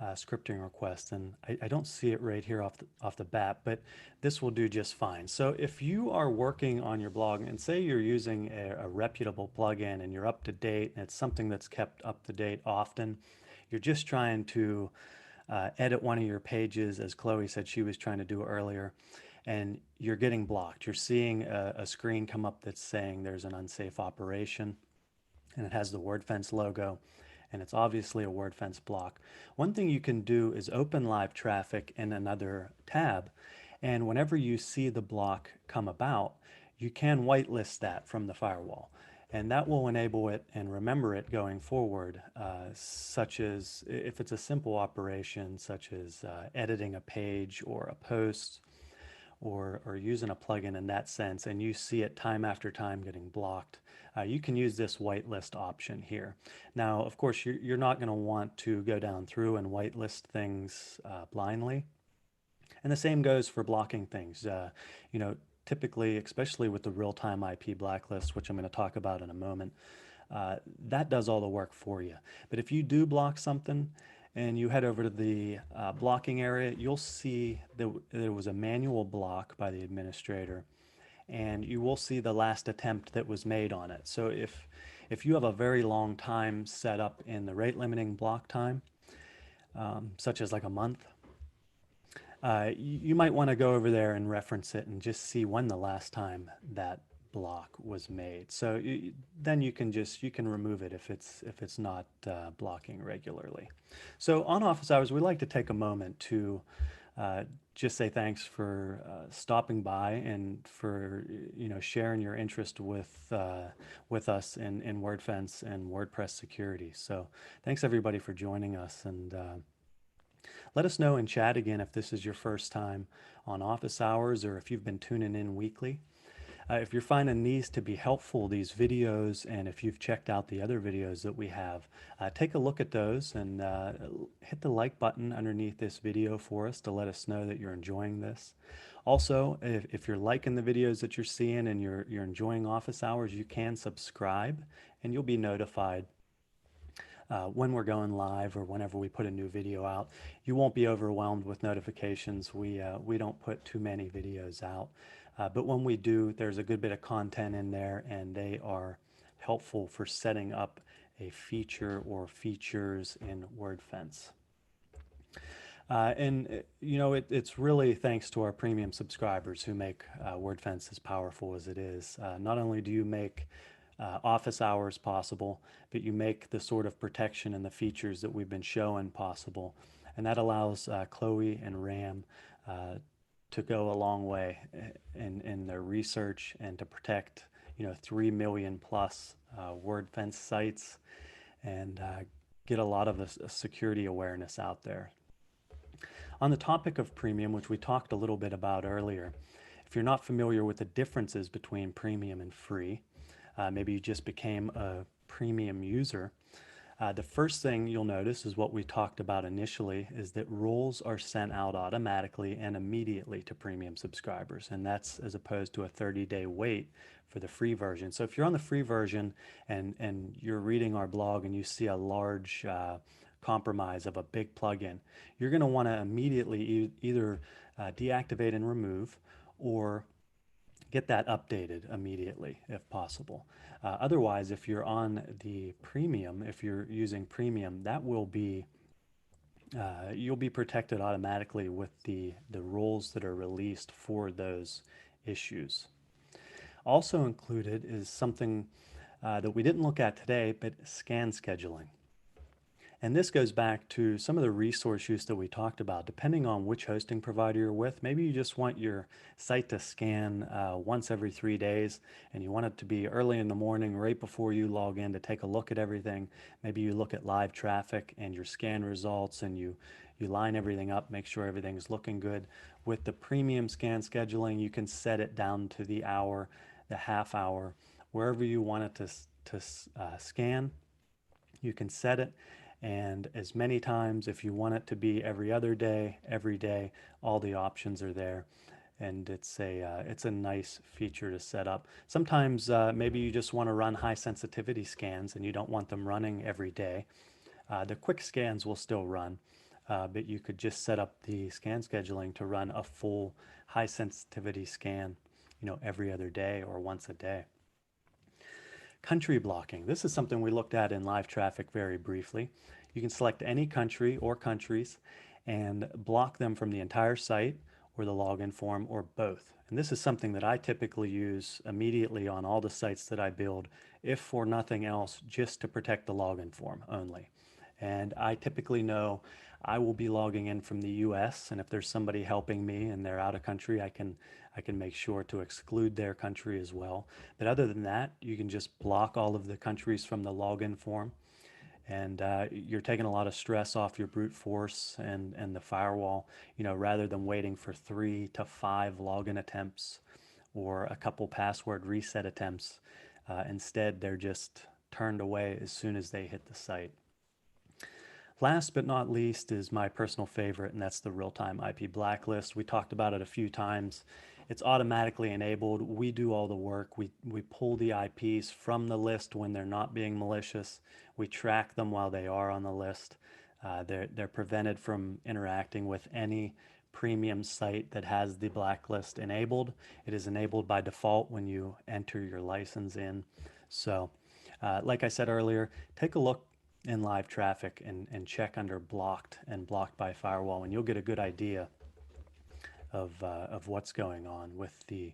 scripting request, and I don't see it right here off the bat, but this will do just fine. So if you are working on your blog and say you're using a reputable plugin and you're up to date and it's something that's kept up to date often, you're just trying to edit one of your pages, as Chloe said she was trying to do earlier, and you're getting blocked. You're seeing a screen come up that's saying there's an unsafe operation, and it has the Wordfence logo, and it's obviously a Wordfence block. One thing you can do is open live traffic in another tab, and whenever you see the block come about, you can whitelist that from the firewall. And that will enable it and remember it going forward, such as if it's a simple operation, such as editing a page or a post, or using a plugin in that sense, and you see it time after time getting blocked, you can use this whitelist option here. Now, of course, you're not going to want to go down through and whitelist things blindly. And the same goes for blocking things. Typically, especially with the real-time IP blacklist, which I'm going to talk about in a moment, that does all the work for you. But if you do block something, and you head over to the blocking area, you'll see that there was a manual block by the administrator, and you will see the last attempt that was made on it. So if you have a very long time set up in the rate limiting block time, such as like a month, you might want to go over there and reference it and just see when the last time that block was made. So then you can remove it if it's not blocking regularly. So on office hours, we like to take a moment to just say thanks for stopping by and for sharing your interest with us in Wordfence and WordPress security. So thanks everybody for joining us, and let us know in chat again if this is your first time on office hours or if you've been tuning in weekly. If you're finding these to be helpful, these videos, and if you've checked out the other videos that we have, take a look at those and hit the like button underneath this video for us to let us know that you're enjoying this. Also, if you're liking the videos that you're seeing and you're enjoying office hours, you can subscribe and you'll be notified when we're going live or whenever we put a new video out. You won't be overwhelmed with notifications. We don't put too many videos out. But when we do, there's a good bit of content in there, and they are helpful for setting up a feature or features in Wordfence. It's really thanks to our premium subscribers who make Wordfence as powerful as it is. Not only do you make office hours possible, but you make the sort of protection and the features that we've been showing possible. And that allows Chloe and Ram to go a long way in their research and to protect 3 million plus Wordfence sites and get a lot of a security awareness out there. On the topic of premium, which we talked a little bit about earlier, if you're not familiar with the differences between premium and free, maybe you just became a premium user, the first thing you'll notice is what we talked about initially, is that rules are sent out automatically and immediately to premium subscribers, and that's as opposed to a 30-day wait for the free version. So if you're on the free version and you're reading our blog and you see a large compromise of a big plugin, you're going to want to immediately either deactivate and remove, or get that updated immediately if possible. Otherwise, if you're on the premium, if you're using premium, that will be you'll be protected automatically with the rules that are released for those issues. Also included is something that we didn't look at today, but scan scheduling. And this goes back to some of the resource use that we talked about. Depending on which hosting provider you're with, maybe you just want your site to scan once every 3 days, and you want it to be early in the morning, right before you log in, to take a look at everything. Maybe you look at live traffic and your scan results, and you line everything up, make sure everything's looking good. With the premium scan scheduling, you can set it down to the hour, the half hour, wherever you want it to scan. You can set it, and as many times, if you want it to be every other day, every day, all the options are there. And it's a nice feature to set up. Sometimes maybe you just want to run high sensitivity scans and you don't want them running every day. The quick scans will still run, but you could just set up the scan scheduling to run a full high sensitivity scan, every other day or once a day. Country blocking. This is something we looked at in live traffic very briefly. You can select any country or countries and block them from the entire site or the login form or both. And this is something that I typically use immediately on all the sites that I build, if for nothing else, just to protect the login form only. And I typically know I will be logging in from the US, and if there's somebody helping me and they're out of country, I can make sure to exclude their country as well. But other than that, you can just block all of the countries from the login form, and you're taking a lot of stress off your brute force and the firewall, rather than waiting for 3 to 5 login attempts or a couple password reset attempts. Instead, they're just turned away as soon as they hit the site. Last but not least is my personal favorite, and that's the RealTime IP Blacklist. We talked about it a few times. It's automatically enabled. We do all the work. We pull the IPs from the list when they're not being malicious. We track them while they are on the list. They're prevented from interacting with any premium site that has the blacklist enabled. It is enabled by default when you enter your license in. So, like I said earlier, take a look in live traffic and check under blocked and blocked by firewall, and you'll get a good idea of what's going on with the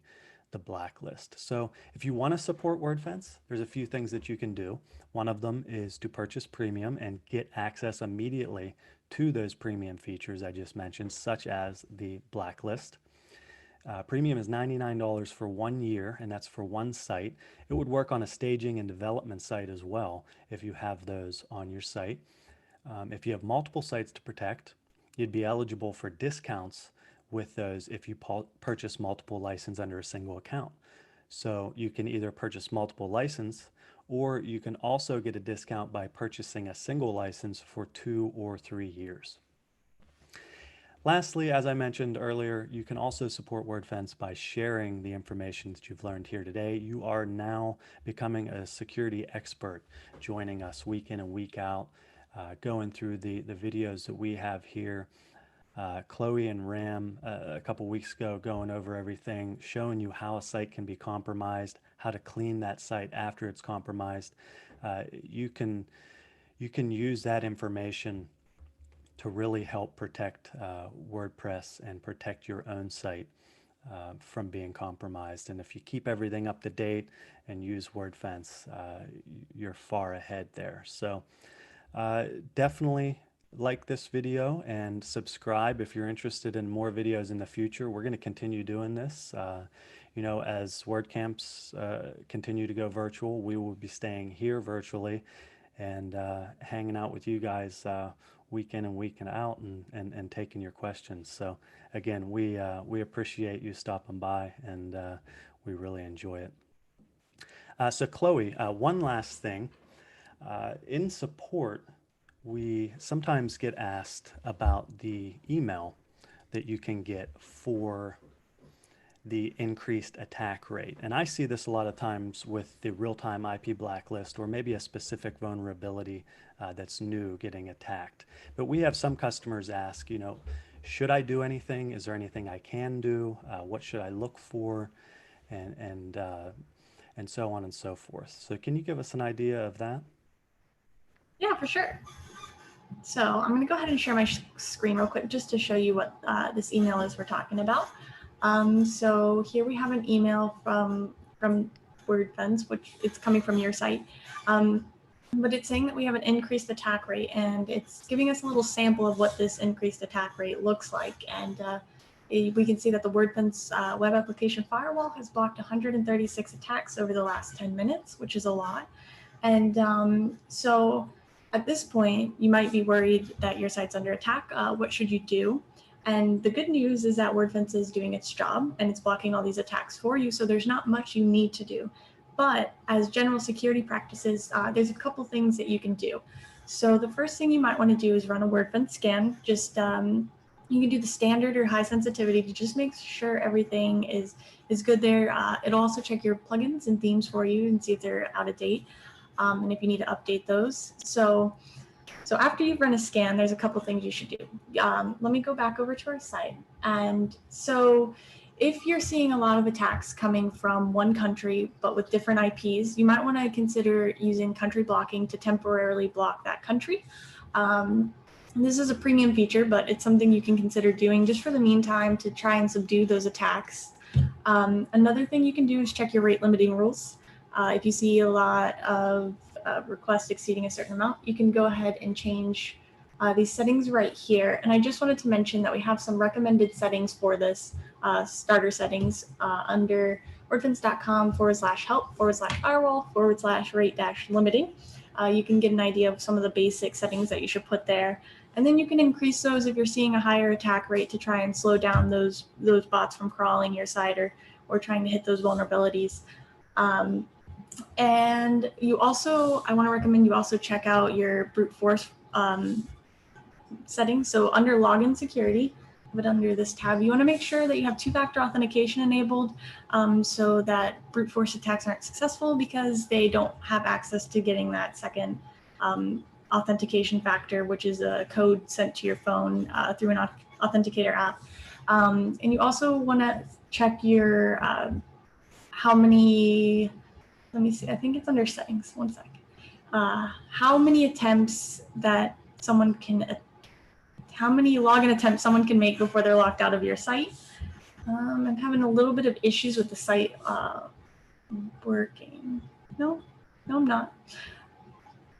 blacklist. So if you want to support Wordfence, there's a few things that you can do. One of them is to purchase premium and get access immediately to those premium features I just mentioned, such as the blacklist. Premium is $99 for 1 year, and that's for one site. It would work on a staging and development site as well if you have those on your site. If you have multiple sites to protect, you'd be eligible for discounts with those if you purchase multiple licenses under a single account. So you can either purchase multiple licenses, or you can also get a discount by purchasing a single license for 2 or 3 years. Lastly, as I mentioned earlier, you can also support Wordfence by sharing the information that you've learned here today. You are now becoming a security expert, joining us week in and week out, going through the videos that we have here. Chloe and Ram a couple weeks ago going over everything, showing you how a site can be compromised, how to clean that site after it's compromised. You can use that information to really help protect WordPress and protect your own site from being compromised. And if you keep everything up to date and use Wordfence, you're far ahead there. So definitely like this video and subscribe if you're interested in more videos in the future. We're going to continue doing this. As WordCamps continue to go virtual, we will be staying here virtually and hanging out with you guys week in and week out and taking your questions. So again, we appreciate you stopping by, and we really enjoy it. So Chloe, one last thing. In support, we sometimes get asked about the email that you can get for the increased attack rate. And I see this a lot of times with the real-time IP blacklist, or maybe a specific vulnerability that's new getting attacked. But we have some customers ask, should I do anything? Is there anything I can do? What should I look for? And so on and so forth. So can you give us an idea of that? Yeah, for sure. So I'm going to go ahead and share my screen real quick just to show you what this email is we're talking about. So here we have an email from Wordfence, which it's coming from your site. But it's saying that we have an increased attack rate, and it's giving us a little sample of what this increased attack rate looks like. And we can see that the Wordfence web application firewall has blocked 136 attacks over the last 10 minutes, which is a lot. And so at this point, you might be worried that your site's under attack. What should you do? And the good news is that Wordfence is doing its job and it's blocking all these attacks for you. So there's not much you need to do. But as general security practices, there's a couple things that you can do. So the first thing you might want to do is run a Wordfence scan. Just you can do the standard or high sensitivity to just make sure everything is good there. It'll also check your plugins and themes for you and see if they're out of date. And if you need to update those. So after you've run a scan, there's a couple things you should do. Let me go back over to our site. And so if you're seeing a lot of attacks coming from one country, but with different IPs, you might want to consider using country blocking to temporarily block that country. This is a premium feature, but it's something you can consider doing just for the meantime to try and subdue those attacks. Another thing you can do is check your rate limiting rules. If you see a lot of requests exceeding a certain amount, you can go ahead and change these settings right here. And I just wanted to mention that we have some recommended settings for this, starter settings under wordfence.com/help/firewall/rate-limiting. You can get an idea of some of the basic settings that you should put there. And then you can increase those if you're seeing a higher attack rate to try and slow down those bots from crawling your site or trying to hit those vulnerabilities. And you also, I want to recommend you also check out your brute force settings. So under login security, but under this tab, you want to make sure that you have two-factor authentication enabled so that brute force attacks aren't successful because they don't have access to getting that second authentication factor, which is a code sent to your phone through an authenticator app. And you also want to check your how many, let me see, I think it's under settings, one sec. How many attempts that someone can, how many login attempts someone can make before they're locked out of your site. I'm having a little bit of issues with the site working. No, I'm not.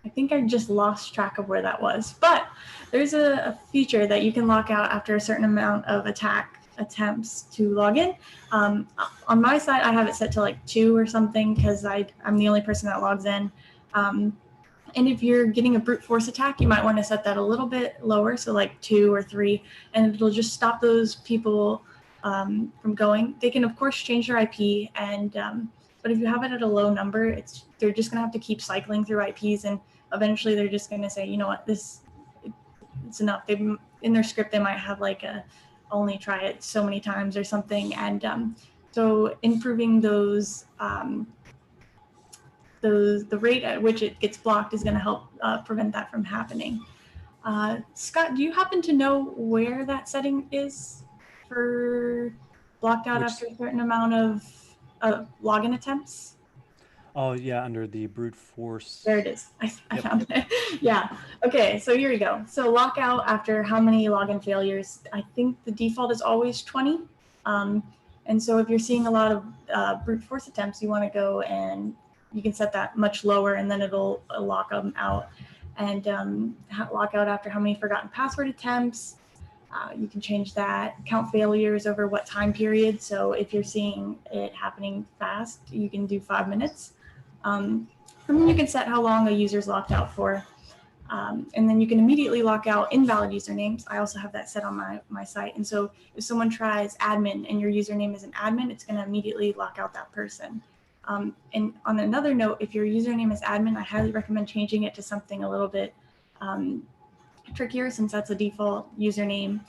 I think I just lost track of where that was, but there's a feature that you can lock out after a certain amount of attack attempts to log in. On my side, I have it set to like 2 or something because I'm the only person that logs in. And if you're getting a brute force attack, you might want to set that a little bit lower, so like 2 or 3, and it'll just stop those people from going. They can, of course, change their IP, and but if you have it at a low number, they're just going to have to keep cycling through IPs, and eventually they're just going to say, you know what, it's enough. In their script, they might have like a only try it so many times or something, and so improving those. The rate at which it gets blocked is going to help prevent that from happening. Scott, do you happen to know where that setting is for blocked out after a certain amount of login attempts? Oh yeah, under the brute force. There it is. I found it. Yeah. Okay, so here we go. So lockout after how many login failures? I think the default is always 20. And so if you're seeing a lot of brute force attempts, you want to go and you can set that much lower, and then it'll lock them out. And lock out after how many forgotten password attempts. You can change that. Count failures over what time period. So if you're seeing it happening fast, you can do 5 minutes. And then you can set how long a user's locked out for. And then you can immediately lock out invalid usernames. I also have that set on my site. And so if someone tries admin and your username is an admin, it's going to immediately lock out that person. And on another note, if your username is admin, I highly recommend changing it to something a little bit trickier since that's a default username.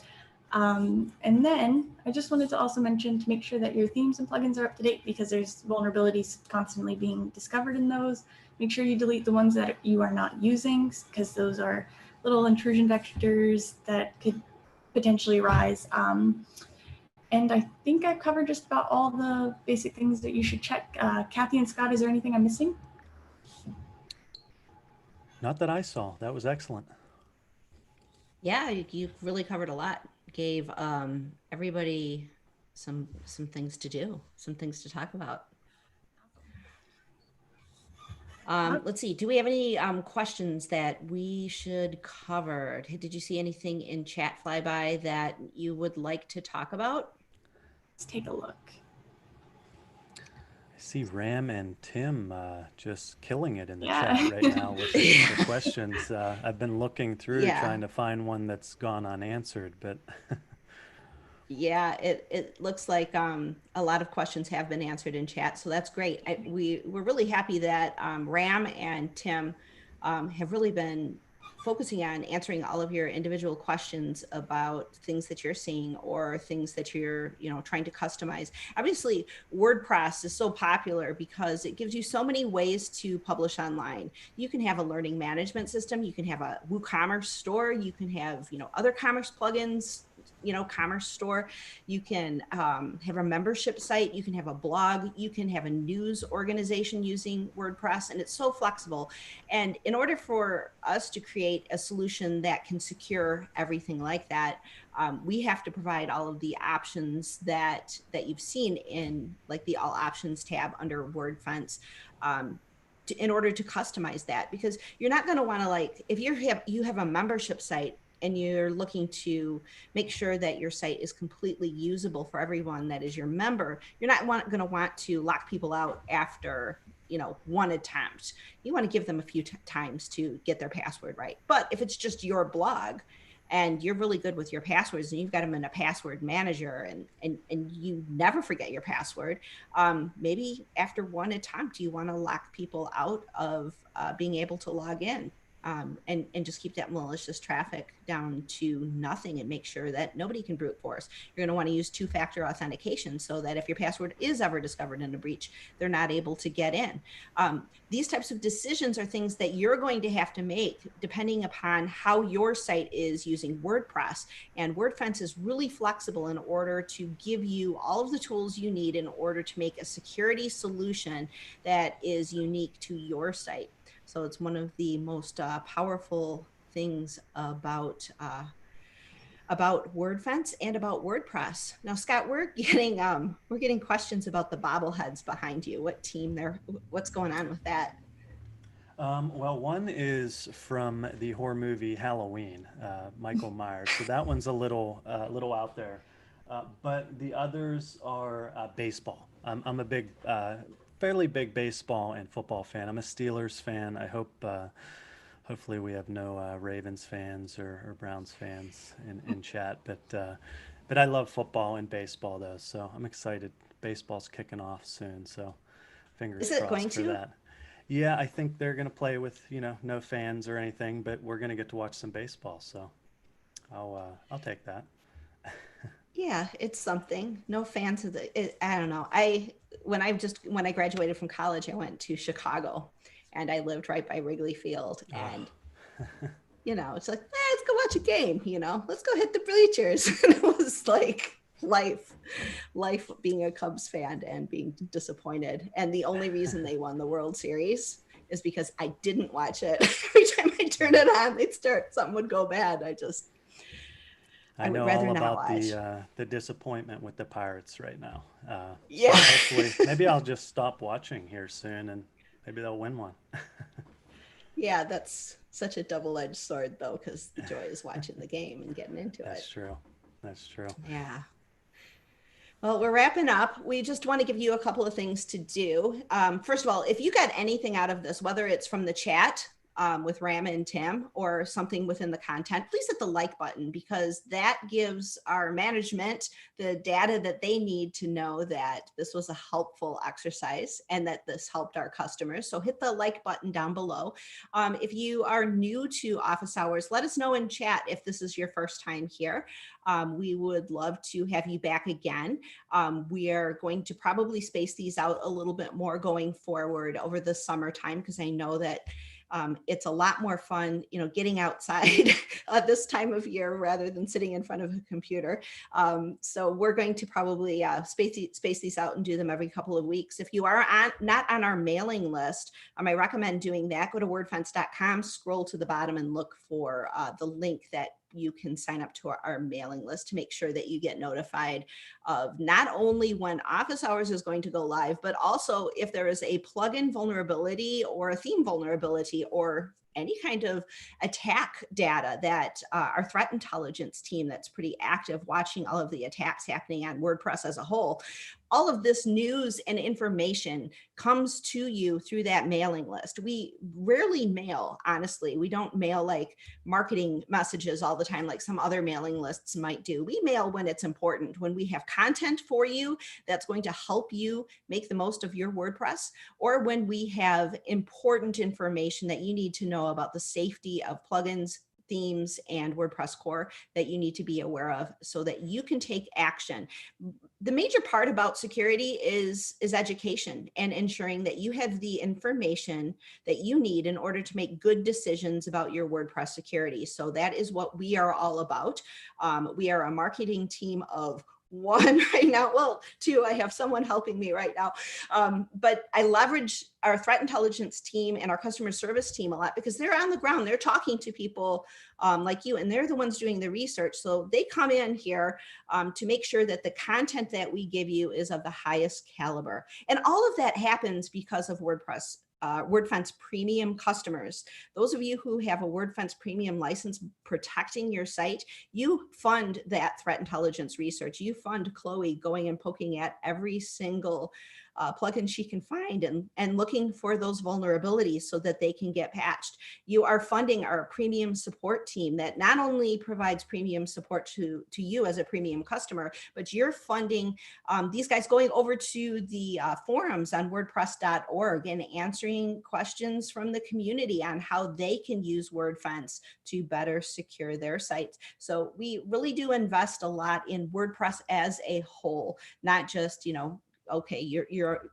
And then I just wanted to also mention to make sure that your themes and plugins are up to date because there's vulnerabilities constantly being discovered in those. Make sure you delete the ones that you are not using because those are little intrusion vectors that could potentially rise. And I think I've covered just about all the basic things that you should check. Kathy and Scott, is there anything I'm missing? Not that I saw. That was excellent. Yeah, you really covered a lot. Gave everybody some things to do, some things to talk about. Let's see. Do we have any questions that we should cover? Did you see anything in chat flyby that you would like to talk about? Let's take a look. I see Ram and Tim just killing it in the Yeah. chat right now with the questions. I've been looking through Yeah. trying to find one that's gone unanswered, but Yeah, it looks like a lot of questions have been answered in chat, so that's great. We're really happy that Ram and Tim have really been focusing on answering all of your individual questions about things that you're seeing or things that you're trying to customize. Obviously, WordPress is so popular because it gives you so many ways to publish online. You can have a learning management system, you can have a WooCommerce store, you can have other commerce plugins, commerce store. You can have a membership site, you can have a blog, you can have a news organization using WordPress, and it's so flexible. And in order for us to create a solution that can secure everything like that, we have to provide all of the options that you've seen in like the all options tab under Wordfence. In order to customize that, because you're not going to want to, like, if you have a membership site and you're looking to make sure that your site is completely usable for everyone that is your member, you're not going to want to lock people out after one attempt. You want to give them a few times to get their password right. But if it's just your blog and you're really good with your passwords and you've got them in a password manager and you never forget your password, maybe after one attempt you want to lock people out of being able to log in, and just keep that malicious traffic down to nothing and make sure that nobody can brute force. You're going to want to use two-factor authentication so that if your password is ever discovered in a breach, they're not able to get in. These types of decisions are things that you're going to have to make depending upon how your site is using WordPress. And Wordfence is really flexible in order to give you all of the tools you need in order to make a security solution that is unique to your site. So it's one of the most powerful things about Wordfence and about WordPress. Now, Scott, we're getting questions about the bobbleheads behind you. What team they're? What's going on with that? well, one is from the horror movie Halloween, Michael Myers. So that one's a little out there. But the others are baseball. I'm a fairly big baseball and football fan. I'm a Steelers fan. I hope, hopefully, we have no Ravens fans or Browns fans in chat. But I love football and baseball though, so I'm excited. Baseball's kicking off soon, so fingers Is it going crossed for to? that. Yeah, I think they're going to play with, no fans or anything, but we're going to get to watch some baseball, so I'll take that. Yeah, it's something. No fans of I don't know. When I graduated from college, I went to Chicago, and I lived right by Wrigley Field, and Oh. it's like, let's go watch a game. Let's go hit the bleachers. And it was like life being a Cubs fan and being disappointed. And the only reason they won the World Series is because I didn't watch it. Every time I turned it on, something would go bad. I I would know rather all not about watch. the disappointment with the Pirates right now. So Yeah. hopefully, maybe I'll just stop watching here soon, and maybe they'll win one. Yeah, that's such a double-edged sword, though, because the joy is watching the game and getting into it. That's true. That's true. Yeah. Well, we're wrapping up. We just want to give you a couple of things to do. First of all, if you got anything out of this, whether it's from the chat with Ram and Tim or something within the content, please hit the like button, because that gives our management the data that they need to know that this was a helpful exercise and that this helped our customers. So hit the like button down below. If you are new to office hours, let us know in chat if this is your first time here. We would love to have you back again. We are going to probably space these out a little bit more going forward over the summertime, because I know that it's a lot more fun, getting outside at this time of year rather than sitting in front of a computer. So we're going to probably space these out and do them every couple of weeks. If you are not on our mailing list, I recommend doing that. Go to wordfence.com, scroll to the bottom and look for the link that you can sign up to our mailing list to make sure that you get notified of not only when office hours is going to go live, but also if there is a plugin vulnerability or a theme vulnerability or any kind of attack data that our threat intelligence team that's pretty active watching all of the attacks happening on WordPress as a whole. All of this news and information comes to you through that mailing list. We rarely mail, honestly. We don't mail like marketing messages all the time like some other mailing lists might do. We mail when it's important, when we have content for you that's going to help you make the most of your WordPress, or when we have important information that you need to know about the safety of plugins, themes, and WordPress core that you need to be aware of so that you can take action. The major part about security is education and ensuring that you have the information that you need in order to make good decisions about your WordPress security. So that is what we are all about. We are a marketing team of one right now. Well, two, I have someone helping me right now. But I leverage our threat intelligence team and our customer service team a lot because they're on the ground. They're talking to people like you, and they're the ones doing the research. So they come in here to make sure that the content that we give you is of the highest caliber. And all of that happens because of WordPress. Wordfence Premium customers. Those of you who have a Wordfence Premium license protecting your site, you fund that threat intelligence research. You fund Chloe going and poking at every single plugin she can find and looking for those vulnerabilities so that they can get patched. You are funding our premium support team that not only provides premium support to you as a premium customer, but you're funding these guys going over to the forums on WordPress.org and answering questions from the community on how they can use Wordfence to better secure their sites. So we really do invest a lot in WordPress as a whole, not just, okay,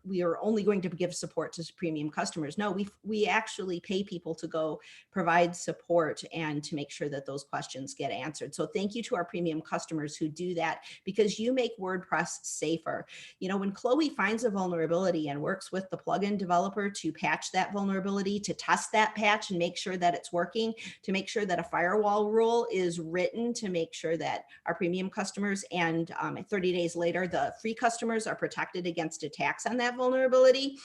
we are only going to give support to premium customers. No, we actually pay people to go provide support and to make sure that those questions get answered. So thank you to our premium customers who do that because you make WordPress safer. When Chloe finds a vulnerability and works with the plugin developer to patch that vulnerability, to test that patch and make sure that it's working, to make sure that a firewall rule is written to make sure that our premium customers and 30 days later, the free customers are protected against attacks on that vulnerability.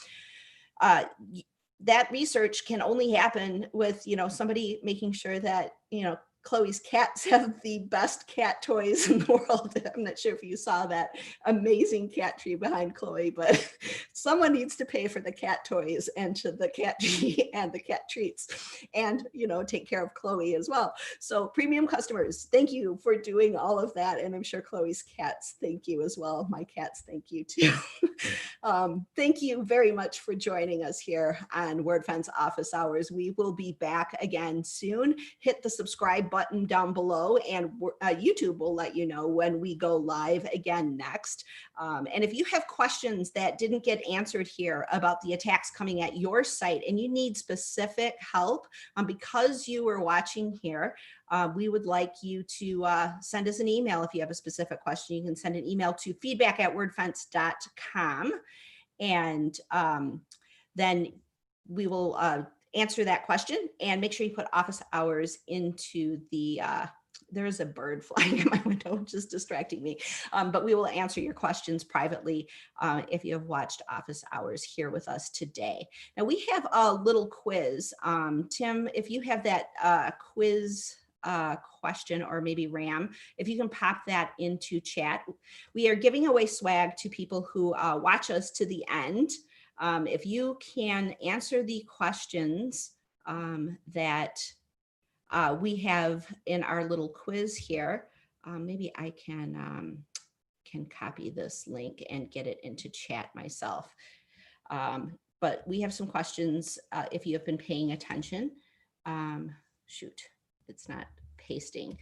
That research can only happen with, somebody making sure that, Chloe's cats have the best cat toys in the world. I'm not sure if you saw that amazing cat tree behind Chloe, but someone needs to pay for the cat toys and to the cat tree and the cat treats and, take care of Chloe as well. So premium customers, thank you for doing all of that. And I'm sure Chloe's cats thank you as well. My cats thank you too. Thank you very much for joining us here on Wordfence Office Hours. We will be back again soon. Hit the subscribe button down below and YouTube will let you know when we go live again next. And if you have questions that didn't get answered here about the attacks coming at your site and you need specific help because you were watching here, we would like you to send us an email. If you have a specific question, you can send an email to feedback@wordfence.com. And then we will answer that question and make sure you put office hours into the, there's a bird flying in my window, just distracting me. But we will answer your questions privately if you have watched office hours here with us today. Now we have a little quiz. Tim, if you have that quiz question, or maybe Ram, if you can pop that into chat. We are giving away swag to people who watch us to the end. If you can answer the questions that we have in our little quiz here, maybe I can copy this link and get it into chat myself. But we have some questions if you have been paying attention. Shoot, it's not pasting.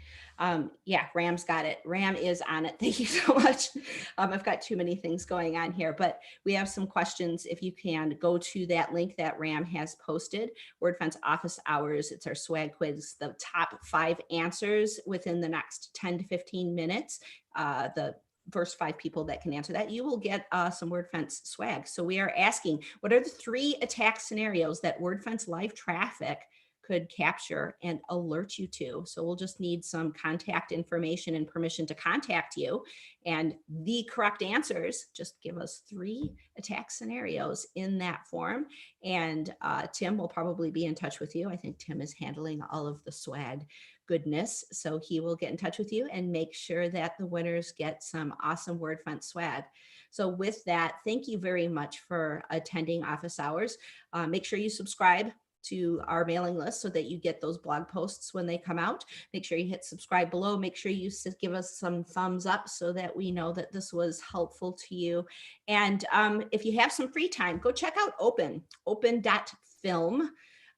Yeah, Ram's got it. Ram is on it. Thank you so much. I've got too many things going on here, but we have some questions. If you can go to that link that Ram has posted, Wordfence Office Hours, it's our swag quiz, the top 5 answers within the next 10 to 15 minutes. The first 5 people that can answer that, you will get some Wordfence swag. So we are asking, what are the 3 attack scenarios that Wordfence live traffic could capture and alert you to. So we'll just need some contact information and permission to contact you. And the correct answers, just give us 3 attack scenarios in that form. And Tim will probably be in touch with you. I think Tim is handling all of the swag goodness. So he will get in touch with you and make sure that the winners get some awesome Wordfence swag. So with that, thank you very much for attending office hours. Make sure you subscribe to our mailing list so that you get those blog posts when they come out. Make sure you hit subscribe below. Make sure you give us some thumbs up so that we know that this was helpful to you. And if you have some free time, go check out open.film.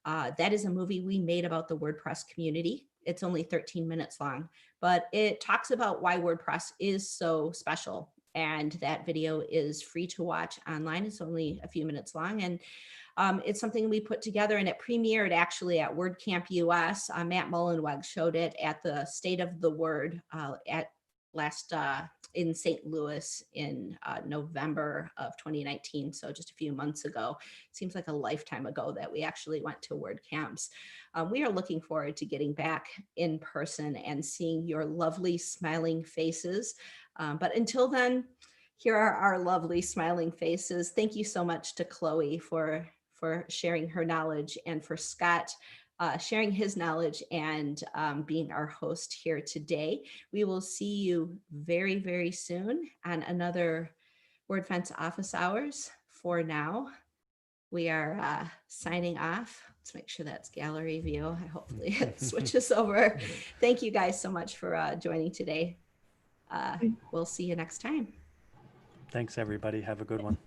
That is a movie we made about the WordPress community. It's only 13 minutes long, but it talks about why WordPress is so special. And that video is free to watch online. It's only a few minutes long. And it's something we put together, and it premiered actually at WordCamp US. Matt Mullenweg showed it at the State of the Word in St. Louis in November of 2019. So just a few months ago. Seems like a lifetime ago that we actually went to WordCamps. We are looking forward to getting back in person and seeing your lovely smiling faces. But until then, here are our lovely smiling faces. Thank you so much to Chloe for sharing her knowledge, and for Scott sharing his knowledge and being our host here today. We will see you very, very soon on another Wordfence office hours. For now, we are signing off. Let's make sure that's gallery view. Hopefully it switches over. Thank you guys so much for joining today. We'll see you next time. Thanks, everybody. Have a good one.